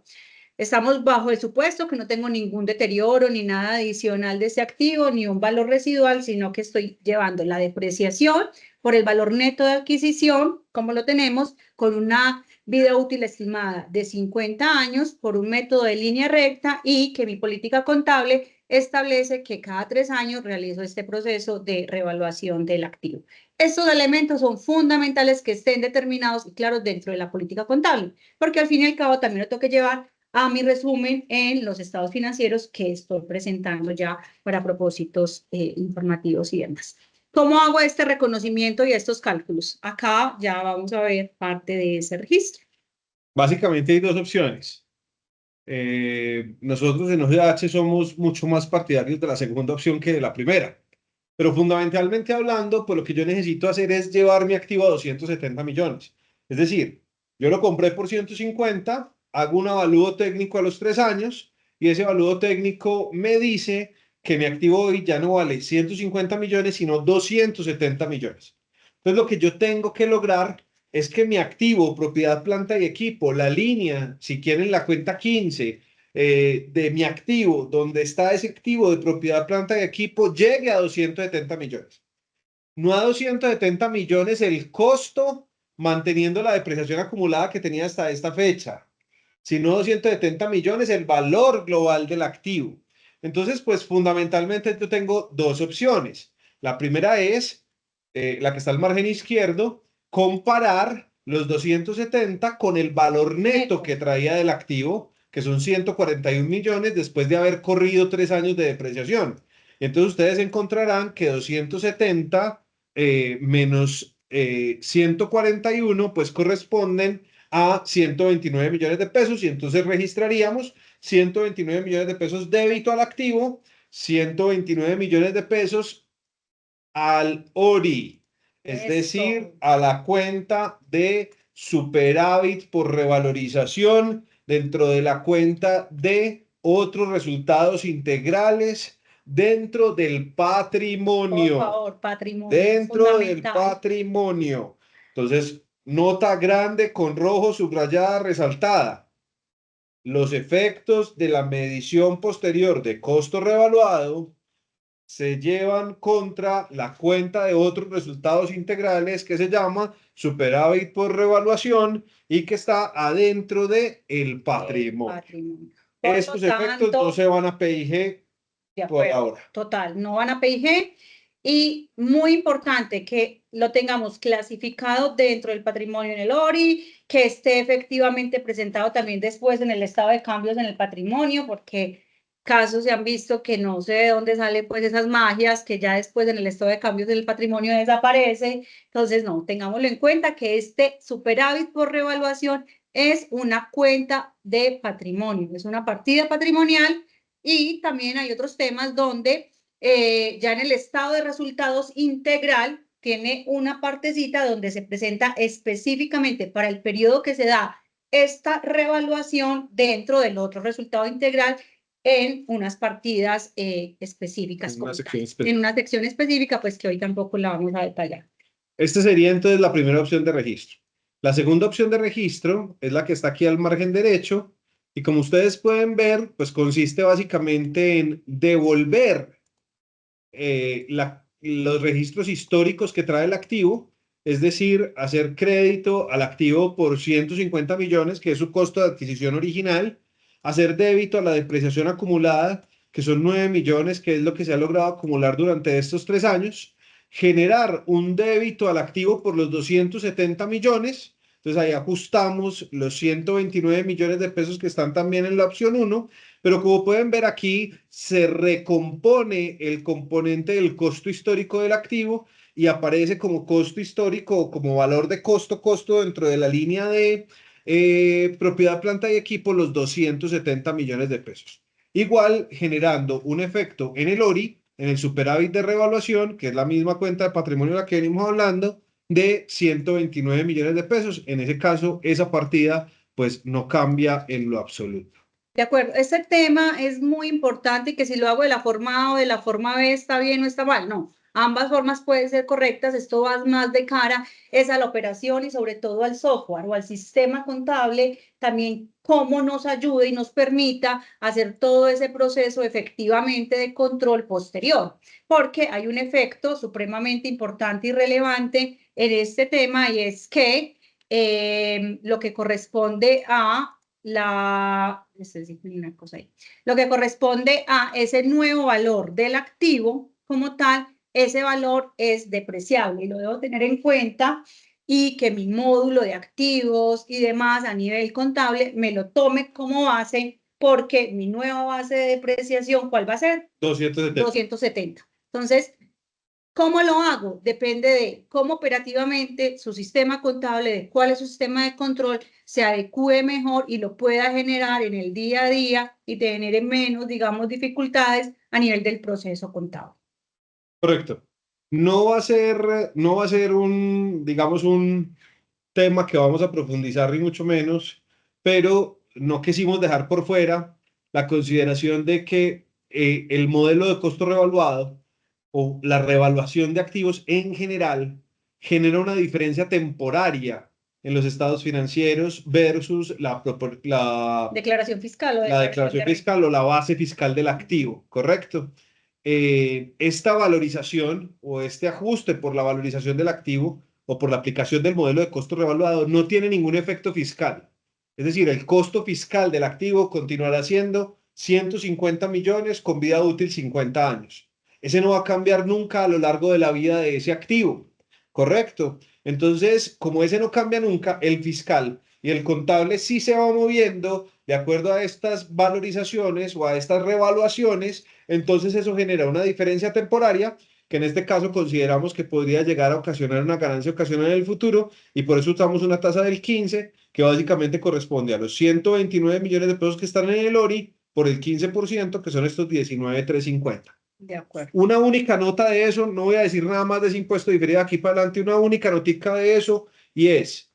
Estamos bajo el supuesto que no tengo ningún deterioro ni nada adicional de ese activo, ni un valor residual, sino que estoy llevando la depreciación por el valor neto de adquisición, como lo tenemos, con una vida útil estimada de 50 años por un método de línea recta y que mi política contable establece que cada 3 años realizo este proceso de reevaluación del activo. Estos elementos son fundamentales que estén determinados y claros dentro de la política contable, porque al fin y al cabo también lo tengo que llevar a mi resumen en los estados financieros que estoy presentando ya para propósitos informativos y demás. ¿Cómo hago este reconocimiento y estos cálculos? Acá ya vamos a ver parte de ese registro.
Básicamente hay dos opciones. Nosotros en OGH somos mucho más partidarios de la segunda opción que de la primera. Pero fundamentalmente hablando, pues lo que yo necesito hacer es llevar mi activo a 270 millones. Es decir, yo lo compré por 150, hago un avalúo técnico a los 3 años y ese avalúo técnico me dice que mi activo hoy ya no vale 150 millones, sino 270 millones. Entonces lo que yo tengo que lograr es que mi activo, propiedad, planta y equipo, la línea, si quieren la cuenta 15, de mi activo, donde está ese activo de propiedad, planta y equipo, llegue a 270 millones. No a 270 millones el costo manteniendo la depreciación acumulada que tenía hasta esta fecha, sino 270 millones el valor global del activo. Entonces, pues fundamentalmente yo tengo dos opciones. La primera es la que está al margen izquierdo, comparar los 270 con el valor neto que traía del activo, que son 141 millones después de haber corrido 3 años de depreciación. Entonces ustedes encontrarán que 270 menos 141 pues corresponden a 129 millones de pesos y entonces registraríamos 129 millones de pesos débito al activo, 129 millones de pesos al ORI, es decir, a la cuenta de superávit por revalorización dentro de la cuenta de otros resultados integrales dentro del patrimonio.
Por favor, patrimonio.
Dentro del patrimonio. Entonces, nota grande con rojo subrayada resaltada. Los efectos de la medición posterior de costo revaluado se llevan contra la cuenta de otros resultados integrales que se llama superávit por revaluación y que está adentro de el patrimonio. Estos efectos no se van a PIG por ahora.
Total, no van a PIG. Y muy importante que lo tengamos clasificado dentro del patrimonio en el ORI, que esté efectivamente presentado también después en el estado de cambios en el patrimonio, porque casos se han visto que no sé de dónde salen pues esas magias, que ya después en el estado de cambios del patrimonio desaparece. Entonces, no, tengámoslo en cuenta que este superávit por revaluación es una cuenta de patrimonio, es una partida patrimonial y también hay otros temas donde ya en el estado de resultados integral tiene una partecita donde se presenta específicamente para el periodo que se da esta revaluación dentro del otro resultado integral en unas partidas específicas. En una sección específica, pues que hoy tampoco la vamos a detallar.
Este sería entonces la primera opción de registro. La segunda opción de registro es la que está aquí al margen derecho y como ustedes pueden ver, pues consiste básicamente en devolver los registros históricos que trae el activo, es decir, hacer crédito al activo por 150 millones, que es su costo de adquisición original, hacer débito a la depreciación acumulada, que son 9 millones, que es lo que se ha logrado acumular durante estos 3 años, generar un débito al activo por los 270 millones, entonces ahí ajustamos los 129 millones de pesos que están también en la opción 1, pero como pueden ver aquí, se recompone el componente del costo histórico del activo y aparece como costo histórico o como valor de costo dentro de la línea de propiedad, planta y equipo, los 270 millones de pesos. Igual generando un efecto en el ORI, en el superávit de revaluación, que es la misma cuenta de patrimonio de la que venimos hablando, de 129 millones de pesos. En ese caso, esa partida pues no cambia en lo absoluto.
De acuerdo, este tema es muy importante y que si lo hago de la forma A o de la forma B está bien o está mal, no. Ambas formas pueden ser correctas, esto va más de cara es a la operación y sobre todo al software o al sistema contable, también cómo nos ayude y nos permita hacer todo ese proceso efectivamente de control posterior, porque hay un efecto supremamente importante y relevante en este tema y es que lo que corresponde a lo que corresponde a ese nuevo valor del activo como tal, ese valor es depreciable y lo debo tener en cuenta y que mi módulo de activos y demás a nivel contable me lo tome como base porque mi nueva base de depreciación, ¿cuál va a ser?
270.
270. Entonces, ¿cómo lo hago? Depende de cómo operativamente su sistema contable, de cuál es su sistema de control, se adecue mejor y lo pueda generar en el día a día y te genere menos, digamos, dificultades a nivel del proceso contable.
Correcto. No va a ser un, digamos, un tema que vamos a profundizar ni mucho menos, pero no quisimos dejar por fuera la consideración de que el modelo de costo revaluado o la revaluación de activos en general genera una diferencia temporaria en los estados financieros versus
Declaración fiscal o
la declaración fiscal o la base fiscal del activo, ¿correcto? Esta valorización o este ajuste por la valorización del activo o por la aplicación del modelo de costo revaluado no tiene ningún efecto fiscal. Es decir, el costo fiscal del activo continuará siendo 150 millones con vida útil 50 años. Ese no va a cambiar nunca a lo largo de la vida de ese activo, ¿correcto? Entonces, como ese no cambia nunca, el fiscal y el contable sí se va moviendo de acuerdo a estas valorizaciones o a estas revaluaciones, entonces eso genera una diferencia temporaria que en este caso consideramos que podría llegar a ocasionar una ganancia ocasional en el futuro y por eso usamos una tasa del 15 que básicamente corresponde a los 129 millones de pesos que están en el ORI por el 15% que son estos 19,350.
De acuerdo.
Una única nota de eso, no voy a decir nada más de ese impuesto diferido aquí para adelante, una única notica de eso y es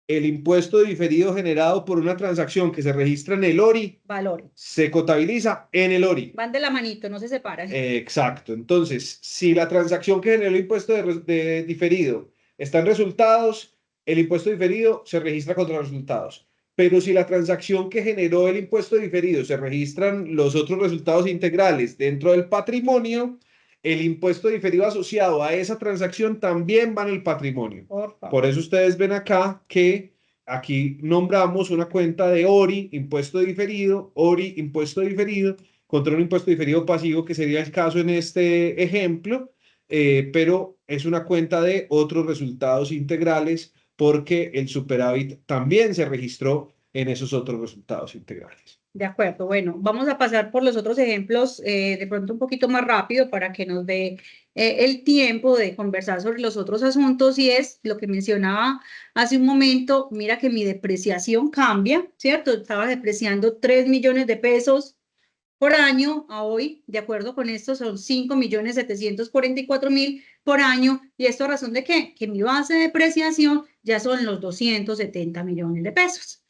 el impuesto diferido generado por una transacción que se registra en el ORI,
Valores.
se contabiliza en el ORI.
Van de la manito, no se separan.
Exacto. Entonces, si la transacción que generó el impuesto de diferido está en resultados, el impuesto diferido se registra contra los resultados. Pero si la transacción que generó el impuesto diferido se registran los otros resultados integrales dentro del patrimonio, el impuesto diferido asociado a esa transacción también va en el patrimonio. Por eso ustedes ven acá que aquí nombramos una cuenta de ORI, impuesto diferido, ORI, impuesto diferido, contra un impuesto diferido pasivo, que sería el caso en este ejemplo, pero es una cuenta de otros resultados integrales porque el superávit también se registró en esos otros resultados integrales.
De acuerdo, bueno, vamos a pasar por los otros ejemplos de pronto un poquito más rápido para que nos dé el tiempo de conversar sobre los otros asuntos y es lo que mencionaba hace un momento, mira que mi depreciación cambia, ¿cierto? Estaba depreciando 3 millones de pesos por año a hoy, de acuerdo con esto, son 5.744.000 por año. ¿Y esto a razón de qué? Que mi base de depreciación ya son los 270 millones de pesos.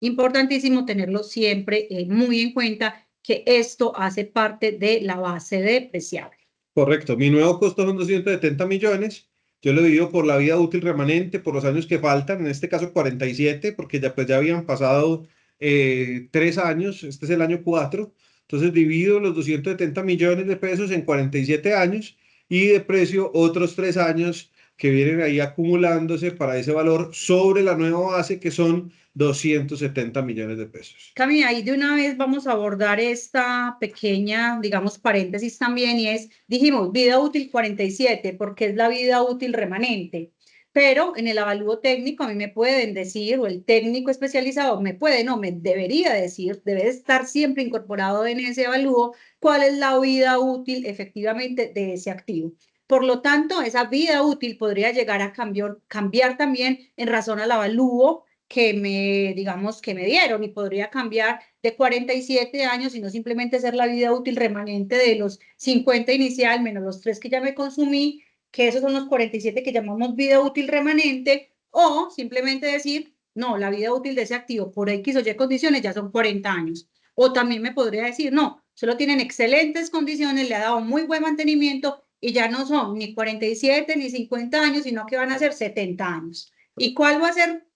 Importantísimo tenerlo siempre muy en cuenta que esto hace parte de la base depreciable.
Correcto. Mi nuevo costo son 270 millones. Yo lo divido por la vida útil remanente, por los años que faltan, en este caso 47, porque ya, pues, ya habían pasado 3 años, este es el año 4. Entonces divido los 270 millones de pesos en 47 años y deprecio otros 3 años que vienen ahí acumulándose para ese valor sobre la nueva base que son 270 millones de pesos.
Cami, ahí de una vez vamos a abordar esta pequeña, digamos, paréntesis también y es, dijimos, vida útil 47, porque es la vida útil remanente. Pero en el avalúo técnico a mí me pueden decir, o el técnico especializado me puede, no, me debería decir, debe estar siempre incorporado en ese avalúo, cuál es la vida útil efectivamente de ese activo. Por lo tanto, esa vida útil podría llegar a cambiar también en razón al avalúo que digamos, que me dieron y podría cambiar de 47 años y no simplemente ser la vida útil remanente de los 50 inicial menos los 3 que ya me consumí, que esos son los 47 que llamamos vida útil remanente, o simplemente decir, no, la vida útil de ese activo por X o Y condiciones ya son 40 años. O también me podría decir, no, solo tienen excelentes condiciones, le ha dado muy buen mantenimiento y ya no son ni 47 ni 50 años, sino que van a ser 70 años. ¿Y cuál va a ser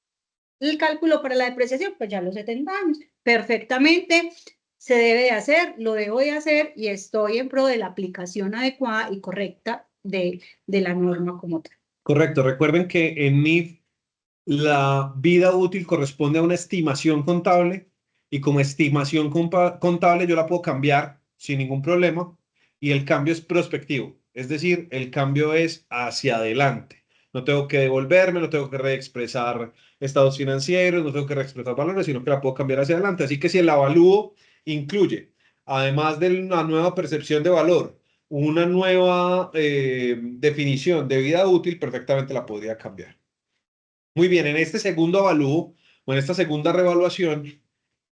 el cálculo para la depreciación? Pues ya los 70 años. Perfectamente se debe de hacer, lo debo de hacer y estoy en pro de la aplicación adecuada y correcta de la norma como tal.
Correcto. Recuerden que en NIF la vida útil corresponde a una estimación contable y como estimación contable yo la puedo cambiar sin ningún problema y el cambio es prospectivo, es decir, el cambio es hacia adelante. No tengo que devolverme, no tengo que reexpresar estados financieros, no tengo que reexpresar valores, sino que la puedo cambiar hacia adelante. Así que si el avalúo incluye, además de una nueva percepción de valor, una nueva definición de vida útil, perfectamente la podría cambiar. Muy bien, en este segundo avalúo o en esta segunda revaluación,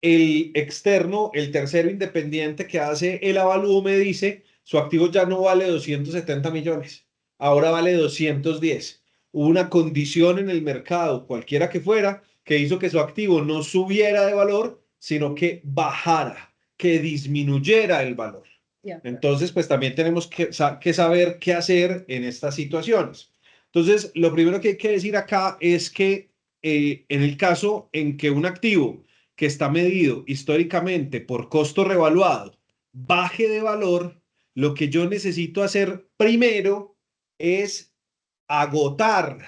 el externo, el tercero independiente que hace el avalúo me dice, su activo ya no vale 270 millones, ahora vale 210. Hubo una condición en el mercado, cualquiera que fuera, que hizo que su activo no subiera de valor, sino que bajara, que disminuyera el valor. Entonces, pues también tenemos que saber qué hacer en estas situaciones. Entonces, lo primero que hay que decir acá es que en el caso en que un activo que está medido históricamente por costo revaluado baje de valor, lo que yo necesito hacer primero es agotar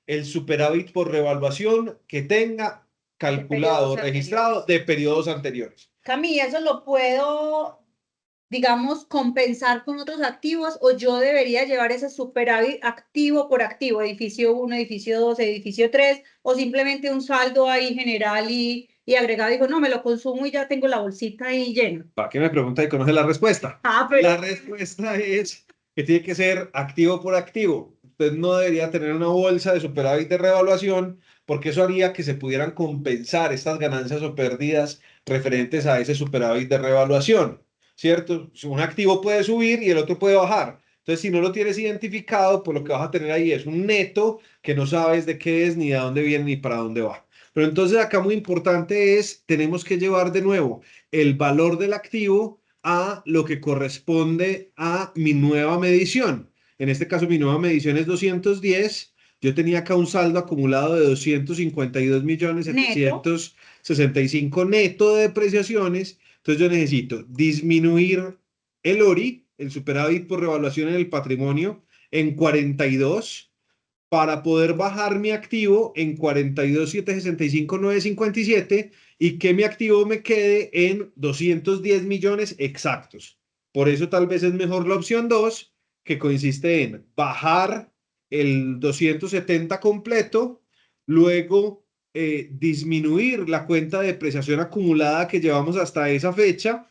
el superávit por revaluación que tenga calculado, registrado de periodos anteriores.
Camila, ¿eso lo puedo, digamos, compensar con otros activos o yo debería llevar ese superávit activo por activo, edificio 1, edificio 2, edificio 3, o simplemente un saldo ahí general y agregado? Digo, no, me lo consumo y ya tengo la bolsita ahí llena.
¿Para qué me pregunta y conoce la respuesta? La respuesta es que tiene que ser activo por activo. Usted no debería tener una bolsa de superávit de revaluación porque eso haría que se pudieran compensar estas ganancias o pérdidas referentes a ese superávit de revaluación, ¿cierto? Un activo puede subir y el otro puede bajar. Entonces, si no lo tienes identificado, pues lo que vas a tener ahí es un neto que no sabes de qué es, ni de dónde viene, ni para dónde va. Pero entonces acá muy importante es, tenemos que llevar de nuevo el valor del activo a lo que corresponde a mi nueva medición. En este caso, mi nueva medición es 210. Yo tenía acá un saldo acumulado de 252.765 neto de depreciaciones. Entonces yo necesito disminuir el ORI, el superávit por revaluación en el patrimonio, en 42 para poder bajar mi activo en 42.765.957 y que mi activo me quede en 210 millones exactos. Por eso tal vez es mejor la opción 2, que consiste en bajar el 270 completo, luego disminuir la cuenta de depreciación acumulada que llevamos hasta esa fecha,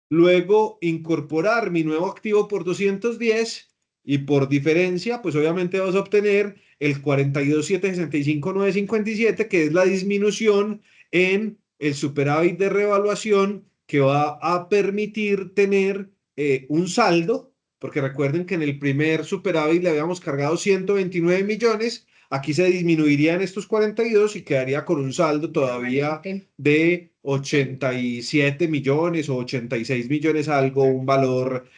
luego incorporar mi nuevo activo por 210 y por diferencia, pues obviamente vas a obtener el 42.765.957, que es la disminución en el superávit de revaluación que va a permitir tener un saldo, porque recuerden que en el primer superávit le habíamos cargado 129 millones, aquí se disminuirían estos 42 y quedaría con un saldo todavía de 87 millones o 86 millones, algo, un valor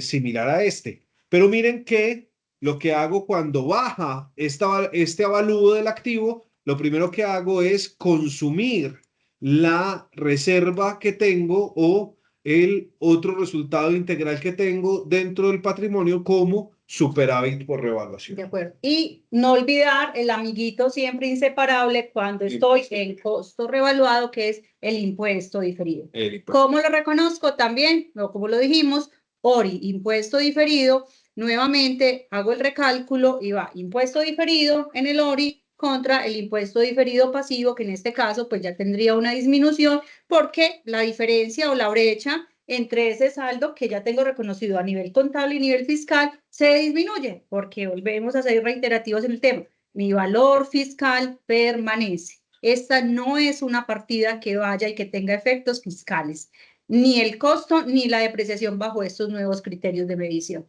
similar a este. Pero miren que lo que hago cuando baja este avalúo del activo, lo primero que hago es consumir la reserva que tengo o el otro resultado integral que tengo dentro del patrimonio como superávit por revaluación.
De acuerdo. Y no olvidar el amiguito siempre inseparable cuando estoy en costo revaluado, que es el impuesto diferido. ¿Cómo lo reconozco? También, como lo dijimos, ORI, impuesto diferido. Nuevamente hago el recálculo y va impuesto diferido en el ORI contra el impuesto diferido pasivo, que en este caso pues ya tendría una disminución porque la diferencia o la brecha entre ese saldo que ya tengo reconocido a nivel contable y nivel fiscal se disminuye, porque volvemos a ser reiterativos en el tema. Mi valor fiscal permanece. Esta no es una partida que vaya y que tenga efectos fiscales, ni el costo ni la depreciación bajo estos nuevos criterios de medición.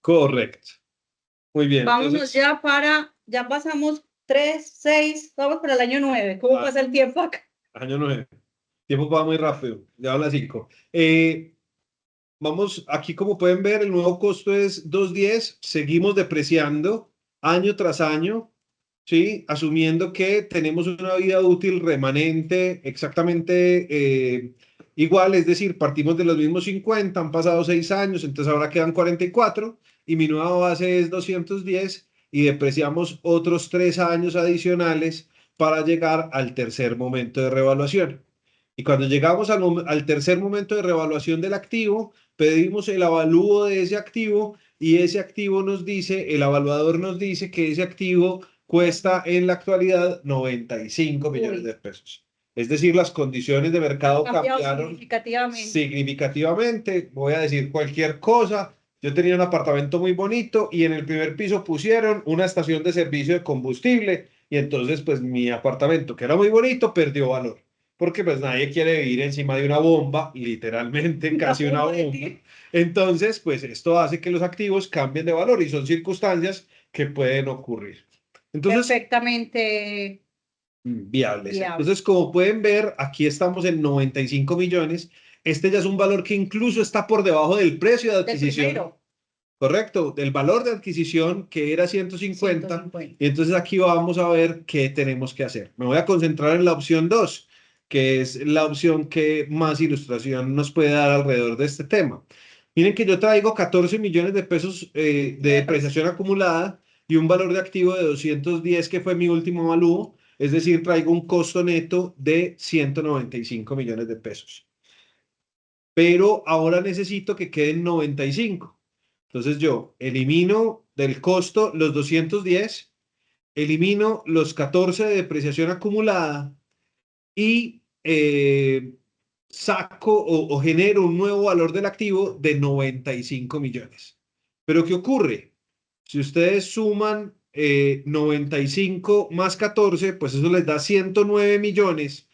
Correcto. Muy bien.
Vámonos entonces, ya pasamos 3, 6, vamos para el año 9. ¿Cómo pasa el tiempo acá?
Año 9. El tiempo va muy rápido, ya a las 5. vamos, aquí como pueden ver, el nuevo costo es 210, seguimos depreciando año tras año, ¿sí? Asumiendo que tenemos una vida útil remanente exactamente igual, es decir, partimos de los mismos 50, han pasado 6 años, entonces ahora quedan 44 y mi nueva base es 210 y depreciamos otros 3 años adicionales para llegar al tercer momento de revaluación. Y cuando llegamos al tercer momento de revaluación del activo, pedimos el avalúo de ese activo y ese activo nos dice, el evaluador nos dice que ese activo cuesta en la actualidad 95 millones de pesos. Es decir, las condiciones de mercado cambiaron significativamente. Voy a decir cualquier cosa. Yo tenía un apartamento muy bonito y en el primer piso pusieron una estación de servicio de combustible y entonces pues mi apartamento, que era muy bonito, perdió valor. Porque pues nadie quiere vivir encima de una bomba, literalmente casi una bomba. Entonces, pues esto hace que los activos cambien de valor y son circunstancias que pueden ocurrir. Entonces,
perfectamente
viables.
viable.
Entonces, como pueden ver, aquí estamos en 95 millones. Este ya es un valor que incluso está por debajo del precio de adquisición. Correcto, del valor de adquisición que era 150. Y entonces aquí vamos a ver qué tenemos que hacer. Me voy a concentrar en la opción 2, que es la opción que más ilustración nos puede dar alrededor de este tema. Miren que yo traigo 14 millones de pesos de depreciación acumulada y un valor de activo de 210 que fue mi último avalúo. Es decir, traigo un costo neto de 195 millones de pesos. Pero ahora necesito que queden 95. Entonces yo elimino del costo los 210, elimino los 14 de depreciación acumulada y saco o genero un nuevo valor del activo de 95 millones. Pero ¿qué ocurre? Si ustedes suman 95 más 14, pues eso les da 109 millones,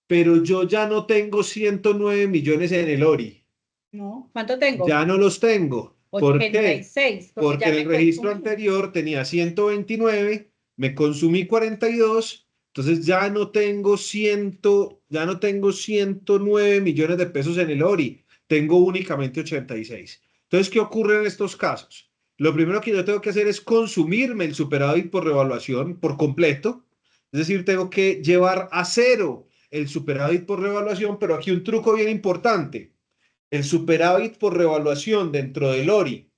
pero yo ya no tengo 109 millones en el ORI.
No, ¿cuánto tengo?
Ya no los tengo. ¿Por qué?
86,
Porque en el registro anterior tenía 129, me consumí 42, entonces ya no tengo 109 millones de pesos en el ORI, tengo únicamente 86. Entonces, ¿qué ocurre en estos casos? Lo primero que yo tengo que hacer es consumirme el superávit por revaluación por completo, es decir, tengo que llevar a cero el superávit por revaluación, pero aquí un truco bien importante. El superávit por revaluación dentro del ORI,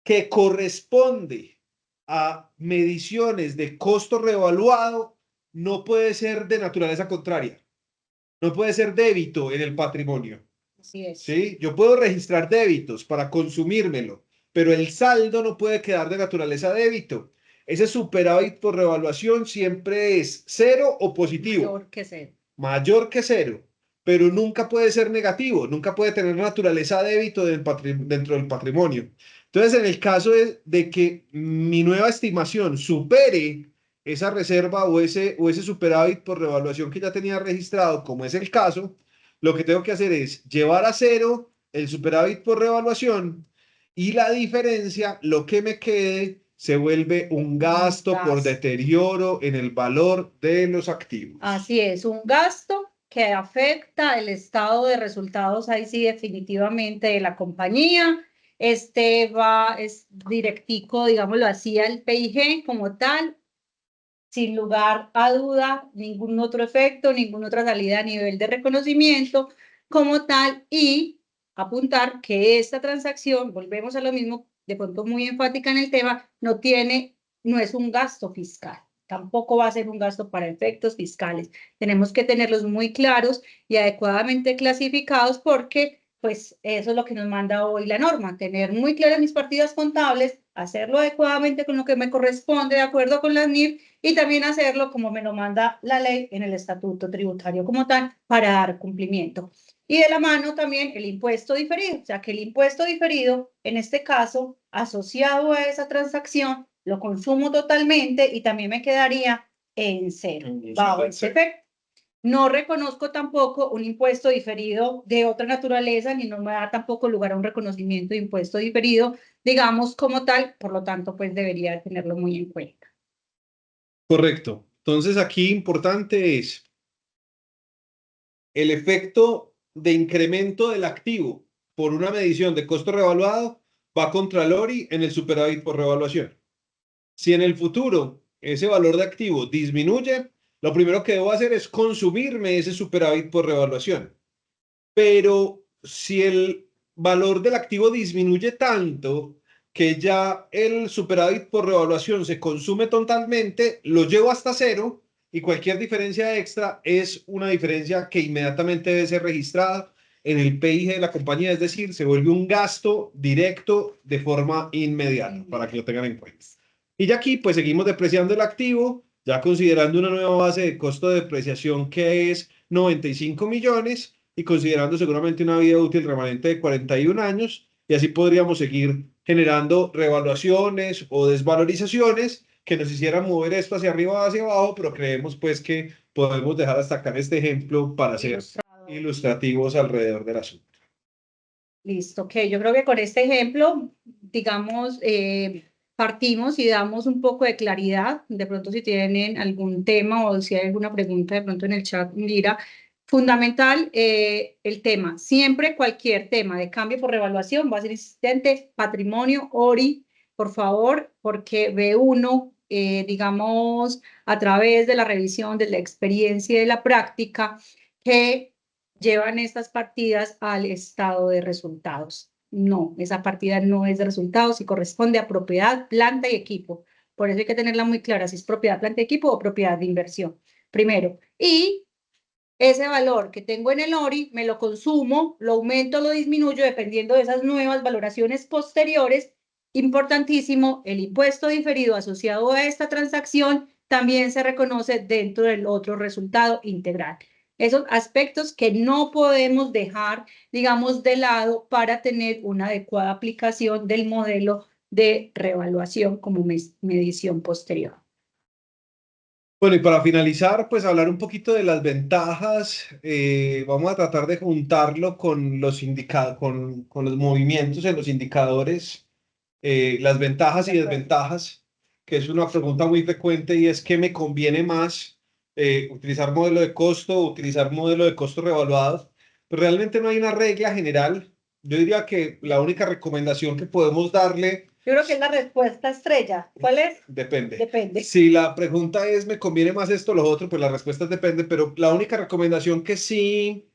que corresponde a mediciones de costo revaluado, no puede ser de naturaleza contraria. No puede ser débito en el patrimonio.
Así es.
¿Sí? Yo puedo registrar débitos para consumírmelo, pero el saldo no puede quedar de naturaleza débito. Ese superávit por revaluación siempre es cero o positivo.
Mayor que cero.
Mayor que cero, pero nunca puede ser negativo, nunca puede tener naturaleza débito dentro del patrimonio. Entonces, en el caso de que mi nueva estimación supere esa reserva o ese superávit por revaluación que ya tenía registrado, como es el caso, lo que tengo que hacer es llevar a cero el superávit por revaluación y la diferencia, lo que me quede, se vuelve un gasto por deterioro en el valor de los activos.
Así es, un gasto que afecta el estado de resultados, ahí sí definitivamente de la compañía. Es directico, digámoslo así, al PIG como tal, sin lugar a duda, ningún otro efecto, ninguna otra salida a nivel de reconocimiento como tal, y apuntar que esta transacción, volvemos a lo mismo, de pronto muy enfática en el tema, no es un gasto fiscal. Tampoco va a ser un gasto para efectos fiscales. Tenemos que tenerlos muy claros y adecuadamente clasificados porque pues eso es lo que nos manda hoy la norma, tener muy claras mis partidas contables, hacerlo adecuadamente con lo que me corresponde de acuerdo con las NIF y también hacerlo como me lo manda la ley en el estatuto tributario como tal para dar cumplimiento. Y de la mano también el impuesto diferido, o sea que el impuesto diferido, en este caso, asociado a esa transacción, lo consumo totalmente y también me quedaría en cero, bajo ese efecto. No reconozco tampoco un impuesto diferido de otra naturaleza, ni no me da tampoco lugar a un reconocimiento de impuesto diferido, digamos, como tal, por lo tanto, pues debería tenerlo muy en cuenta.
Correcto. Entonces, aquí importante es el efecto de incremento del activo por una medición de costo revaluado, va contra el ORI en el superávit por revaluación. Si en el futuro ese valor de activo disminuye, lo primero que debo hacer es consumirme ese superávit por revaluación. Pero si el valor del activo disminuye tanto que ya el superávit por revaluación se consume totalmente, lo llevo hasta cero y cualquier diferencia extra es una diferencia que inmediatamente debe ser registrada en el PIG de la compañía, es decir, se vuelve un gasto directo de forma inmediata, para que lo tengan en cuenta. Y ya aquí, pues seguimos depreciando el activo, ya considerando una nueva base de costo de depreciación que es 95 millones y considerando seguramente una vida útil remanente de 41 años, y así podríamos seguir generando revaluaciones o desvalorizaciones que nos hicieran mover esto hacia arriba o hacia abajo, pero creemos pues que podemos dejar hasta acá este ejemplo para ser ilustrativos alrededor del asunto.
Listo, ok. Yo creo que con este ejemplo, digamos, partimos y damos un poco de claridad. De pronto, si tienen algún tema o si hay alguna pregunta de pronto en el chat, mira, fundamental el tema. Siempre cualquier tema de cambio por revaluación va a ser existente. Patrimonio, ORI, por favor, porque ve uno, digamos, a través de la revisión, de la experiencia y de la práctica, que llevan estas partidas al estado de resultados. No, esa partida no es de resultados y corresponde a propiedad, planta y equipo. Por eso hay que tenerla muy clara, si es propiedad, planta y equipo o propiedad de inversión. Primero. Y ese valor que tengo en el ORI, me lo consumo, lo aumento, lo disminuyo, dependiendo de esas nuevas valoraciones posteriores. Importantísimo, el impuesto diferido asociado a esta transacción también se reconoce dentro del otro resultado integral. Esos aspectos que no podemos dejar, digamos, de lado para tener una adecuada aplicación del modelo de revaluación como medición posterior.
Bueno, y para finalizar, pues hablar un poquito de las ventajas. Vamos a tratar de juntarlo con los con los movimientos en los indicadores, las ventajas y desventajas, que es una pregunta muy frecuente y es ¿qué me conviene más? Utilizar modelo de costo o utilizar modelo de costo revaluado. Pero realmente no hay una regla general. Yo diría que la única recomendación que podemos darle.
Yo creo que es la respuesta estrella. ¿Cuál es?
Depende.
Depende.
Si la pregunta es, ¿me conviene más esto o lo otro? Pues la respuesta es depende, pero la única recomendación que sí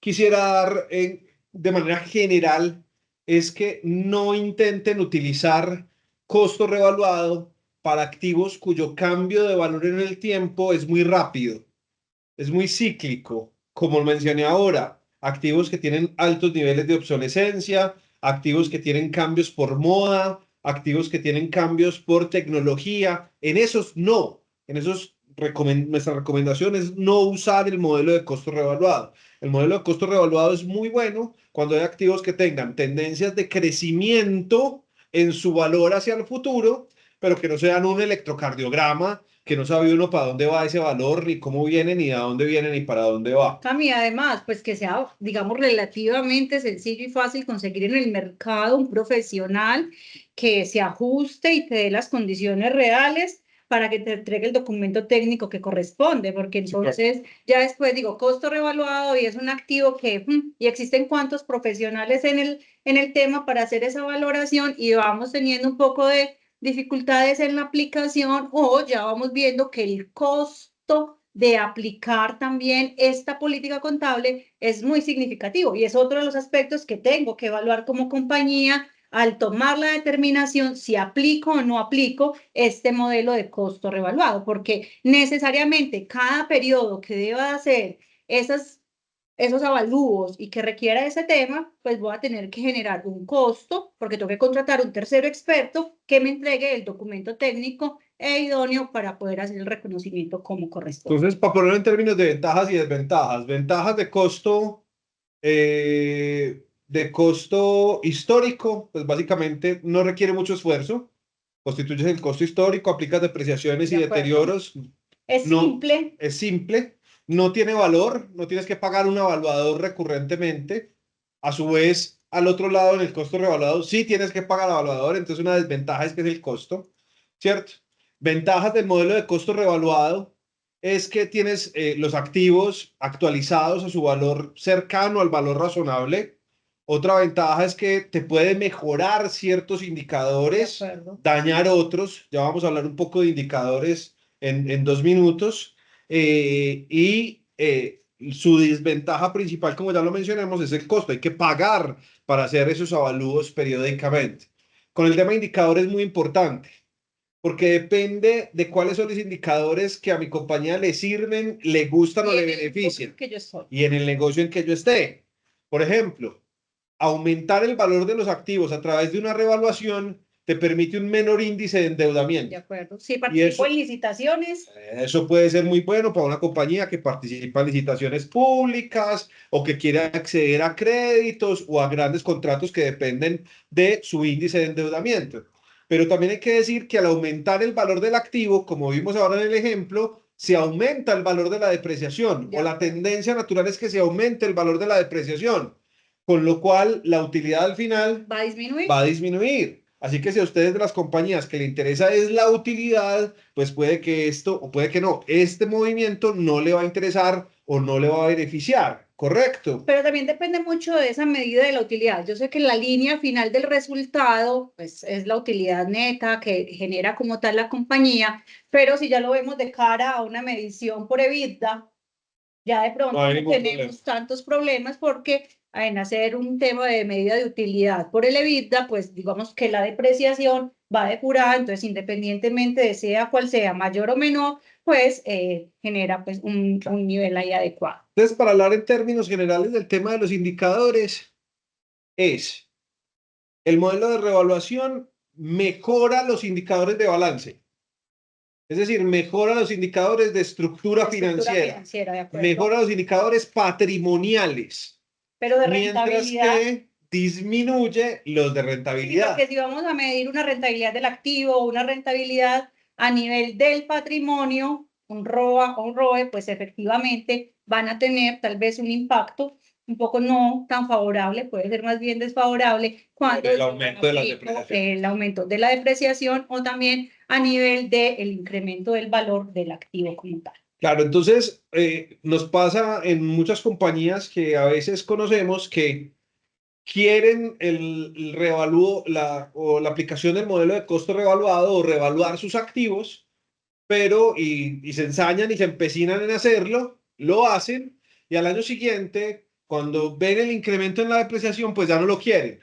quisiera dar de manera general es que no intenten utilizar costo revaluado para activos cuyo cambio de valor en el tiempo es muy rápido, es muy cíclico, como mencioné ahora, activos que tienen altos niveles de obsolescencia, activos que tienen cambios por moda, activos que tienen cambios por tecnología. En esos no, en esos nuestra recomendación es no usar el modelo de costo revaluado. El modelo de costo revaluado es muy bueno cuando hay activos que tengan tendencias de crecimiento en su valor hacia el futuro, pero que no sean un electrocardiograma, que no sabe uno para dónde va ese valor, ni cómo viene, ni a dónde viene, ni para dónde va.
Cami, además, pues que sea, digamos, relativamente sencillo y fácil conseguir en el mercado un profesional que se ajuste y te dé las condiciones reales para que te entregue el documento técnico que corresponde, porque entonces ya después digo, costo revaluado y es un activo que, y existen cuántos profesionales en el tema para hacer esa valoración y vamos teniendo un poco de dificultades en la aplicación o ya vamos viendo que el costo de aplicar también esta política contable es muy significativo y es otro de los aspectos que tengo que evaluar como compañía al tomar la determinación si aplico o no aplico este modelo de costo revaluado, porque necesariamente cada periodo que deba hacer esos avalúos y que requiera ese tema, pues voy a tener que generar un costo porque tengo que contratar un tercero experto que me entregue el documento técnico e idóneo para poder hacer el reconocimiento como corresponde.
Entonces, para ponerlo en términos de ventajas y desventajas, ventajas de costo histórico, pues básicamente no requiere mucho esfuerzo. Constituyes el costo histórico, aplicas depreciaciones y deterioros.
Es simple.
Es simple, no tiene valor, no tienes que pagar un evaluador recurrentemente. A su vez, al otro lado, en el costo revaluado, sí tienes que pagar al evaluador, entonces una desventaja es que es el costo, ¿cierto? Ventajas del modelo de costo revaluado es que tienes los activos actualizados a su valor cercano al valor razonable Otra ventaja es que te puede mejorar ciertos indicadores,
De acuerdo.
dañar otros. Ya vamos a hablar un poco de indicadores en 2 minutos. Su desventaja principal, como ya lo mencionamos, es el costo. Hay que pagar para hacer esos avalúos periódicamente. Con el tema de indicadores es muy importante, porque depende de cuáles son los indicadores que a mi compañía le sirven, le gustan o
Y
le
en el
benefician,
que yo estoy.
y en el negocio en que yo esté. Por ejemplo, aumentar el valor de los activos a través de una revaluación te permite un menor índice de
De
endeudamiento.
acuerdo. Si
Y
participo en licitaciones,
eso puede ser muy bueno para una compañía que participa en licitaciones públicas o que quiere acceder a créditos o a grandes contratos que dependen de su índice de endeudamiento. Pero también hay que decir que al aumentar el valor del activo, como vimos ahora en el ejemplo, se aumenta el valor de la depreciación, o la tendencia natural es que se aumente el valor de la depreciación, con lo cual la utilidad al final
va a disminuir.
va a disminuir. Así que si a ustedes de las compañías que le interesa es la utilidad, pues puede que esto o puede que no, este movimiento no le va a interesar o no le va a beneficiar, ¿correcto?
Pero también depende mucho de esa medida de la utilidad. Yo sé que la línea final del resultado, pues es la utilidad neta que genera como tal la compañía, pero si ya lo vemos de cara a una medición por EBITDA, ya de pronto
No hay
no
ningún
tenemos
problema.
tantos problemas porque en hacer un tema de medida de utilidad por el EBITDA, pues digamos que la depreciación va depurada, entonces independientemente de sea cual sea, mayor o menor, pues genera pues un nivel ahí adecuado.
Entonces, para hablar en términos generales del tema de los indicadores, es el modelo de revaluación mejora los indicadores de balance. Es decir, mejora los indicadores de estructura financiera,
de acuerdo.
mejora los indicadores patrimoniales,
Pero de
mientras
rentabilidad,
que disminuye los de
sí,
rentabilidad.
porque si vamos a medir una rentabilidad del activo o una rentabilidad a nivel del patrimonio, un ROA o un ROE, pues efectivamente van a tener tal vez un impacto un poco no tan favorable, puede ser más bien desfavorable cuando
el aumento de la depreciación.
el aumento de la depreciación o también a nivel del incremento del valor del activo como tal.
Claro, entonces nos pasa en muchas compañías que a veces conocemos que quieren el revalúo o la aplicación del modelo de costo revaluado o revaluar sus activos, pero y se ensañan y se empecinan en hacerlo, lo hacen y al año siguiente, cuando ven el incremento en la depreciación, pues ya no lo quieren,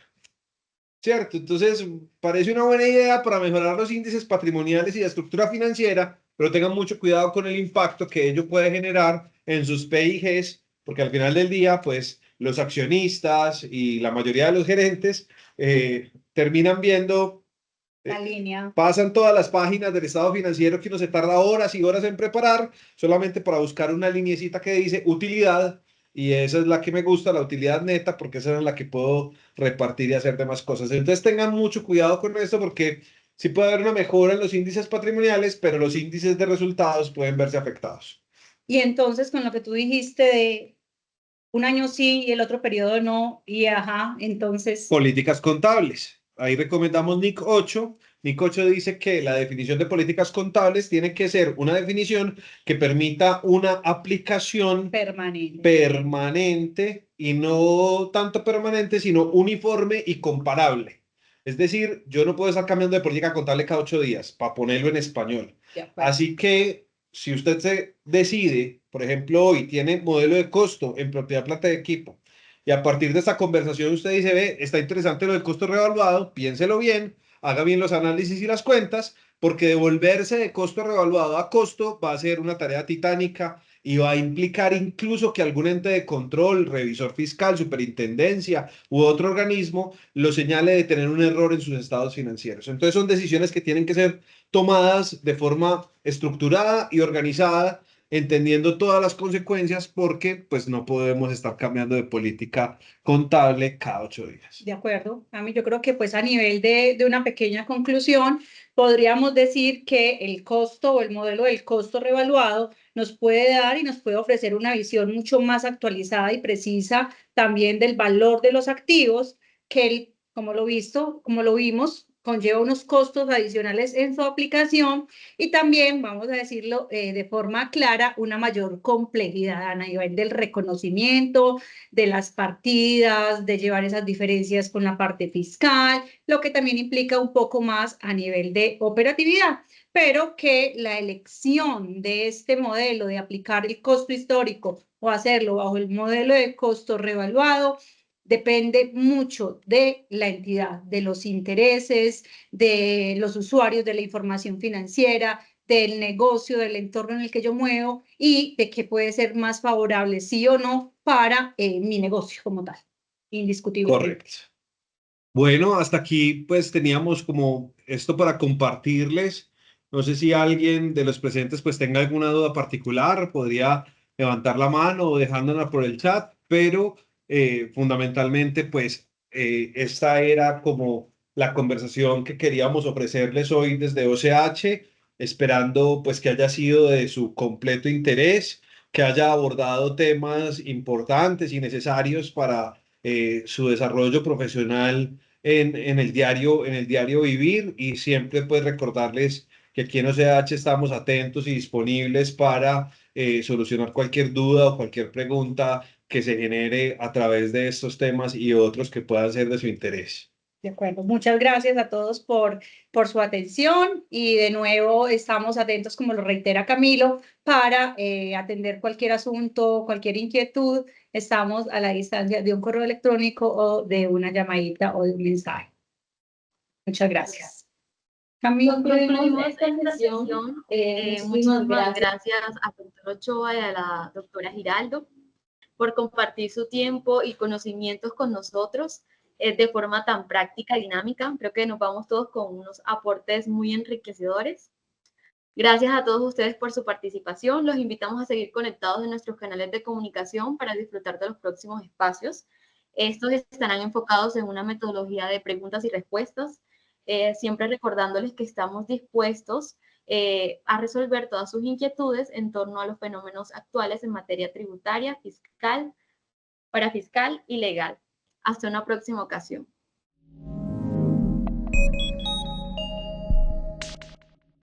¿cierto? Entonces, parece una buena idea para mejorar los índices patrimoniales y la estructura financiera, pero tengan mucho cuidado con el impacto que ello puede generar en sus PIGs, porque al final del día, pues los accionistas y la mayoría de los gerentes terminan viendo,
La línea.
pasan todas las páginas del estado financiero que uno se tarda horas y horas en preparar, solamente para buscar una linecita que dice utilidad, y esa es la que me gusta, la utilidad neta, porque esa es la que puedo repartir y hacer demás cosas. Entonces tengan mucho cuidado con esto, porque sí puede haber una mejora en los índices patrimoniales, pero los índices de resultados pueden verse afectados.
Y entonces, con lo que tú dijiste de un año sí y el otro periodo no, y ajá, entonces...
Políticas contables. Ahí recomendamos NIC 8. NIC 8 dice que la definición de políticas contables tiene que ser una definición que permita una aplicación permanente y no tanto permanente, sino uniforme y comparable. Es decir, yo no puedo estar cambiando de política contable cada 8 días, para ponerlo en español. Así que si usted se decide, por ejemplo, hoy tiene modelo de costo en propiedad, planta de equipo, y a partir de esta conversación usted dice, ve, está interesante lo del costo revaluado, piénselo bien, haga bien los análisis y las cuentas, porque devolverse de costo revaluado a costo va a ser una tarea titánica y va a implicar incluso que algún ente de control, revisor fiscal, superintendencia u otro organismo lo señale de tener un error en sus estados financieros. Entonces son decisiones que tienen que ser tomadas de forma estructurada y organizada, entendiendo todas las consecuencias, porque pues no podemos estar cambiando de política contable cada 8 días.
De acuerdo, a mí yo creo que pues a nivel de una pequeña conclusión, podríamos decir que el costo o el modelo del costo revaluado nos puede dar y nos puede ofrecer una visión mucho más actualizada y precisa también del valor de los activos, que como lo vimos, conlleva unos costos adicionales en su aplicación y también, vamos a decirlo de forma clara, una mayor complejidad a nivel del reconocimiento, de las partidas, de llevar esas diferencias con la parte fiscal, lo que también implica un poco más a nivel de operatividad, pero que la elección de este modelo de aplicar el costo histórico o hacerlo bajo el modelo de costo revaluado depende mucho de la entidad, de los intereses, de los usuarios de la información financiera, del negocio, del entorno en el que yo muevo y de qué puede ser más favorable, sí o no, para mi negocio como tal, indiscutiblemente.
Correcto. Bueno, hasta aquí pues teníamos como esto para compartirles. No sé si alguien de los presentes pues tenga alguna duda particular, podría levantar la mano o dejándola por el chat, pero fundamentalmente pues esta era como la conversación que queríamos ofrecerles hoy desde OCH, esperando pues que haya sido de su completo interés, que haya abordado temas importantes y necesarios para su desarrollo profesional en el diario vivir, y siempre pues recordarles que aquí en OCH estamos atentos y disponibles para solucionar cualquier duda o cualquier pregunta que se genere a través de estos temas y otros que puedan ser de su interés.
De acuerdo, muchas gracias a todos por su atención y de nuevo estamos atentos, como lo reitera Camilo, para atender cualquier asunto, cualquier inquietud. Estamos a la distancia de un correo electrónico o de una llamadita o de un mensaje. Muchas gracias. Camilo.
Concluimos esta sesión. Muchísimas gracias a doctor Ochoa y a la doctora Giraldo por compartir su tiempo y conocimientos con nosotros de forma tan práctica y dinámica. Creo que nos vamos todos con unos aportes muy enriquecedores. Gracias a todos ustedes por su participación. Los invitamos a seguir conectados en nuestros canales de comunicación para disfrutar de los próximos espacios. Estos estarán enfocados en una metodología de preguntas y respuestas, siempre recordándoles que estamos dispuestos a resolver todas sus inquietudes en torno a los fenómenos actuales en materia tributaria, fiscal, parafiscal y legal. Hasta una próxima ocasión.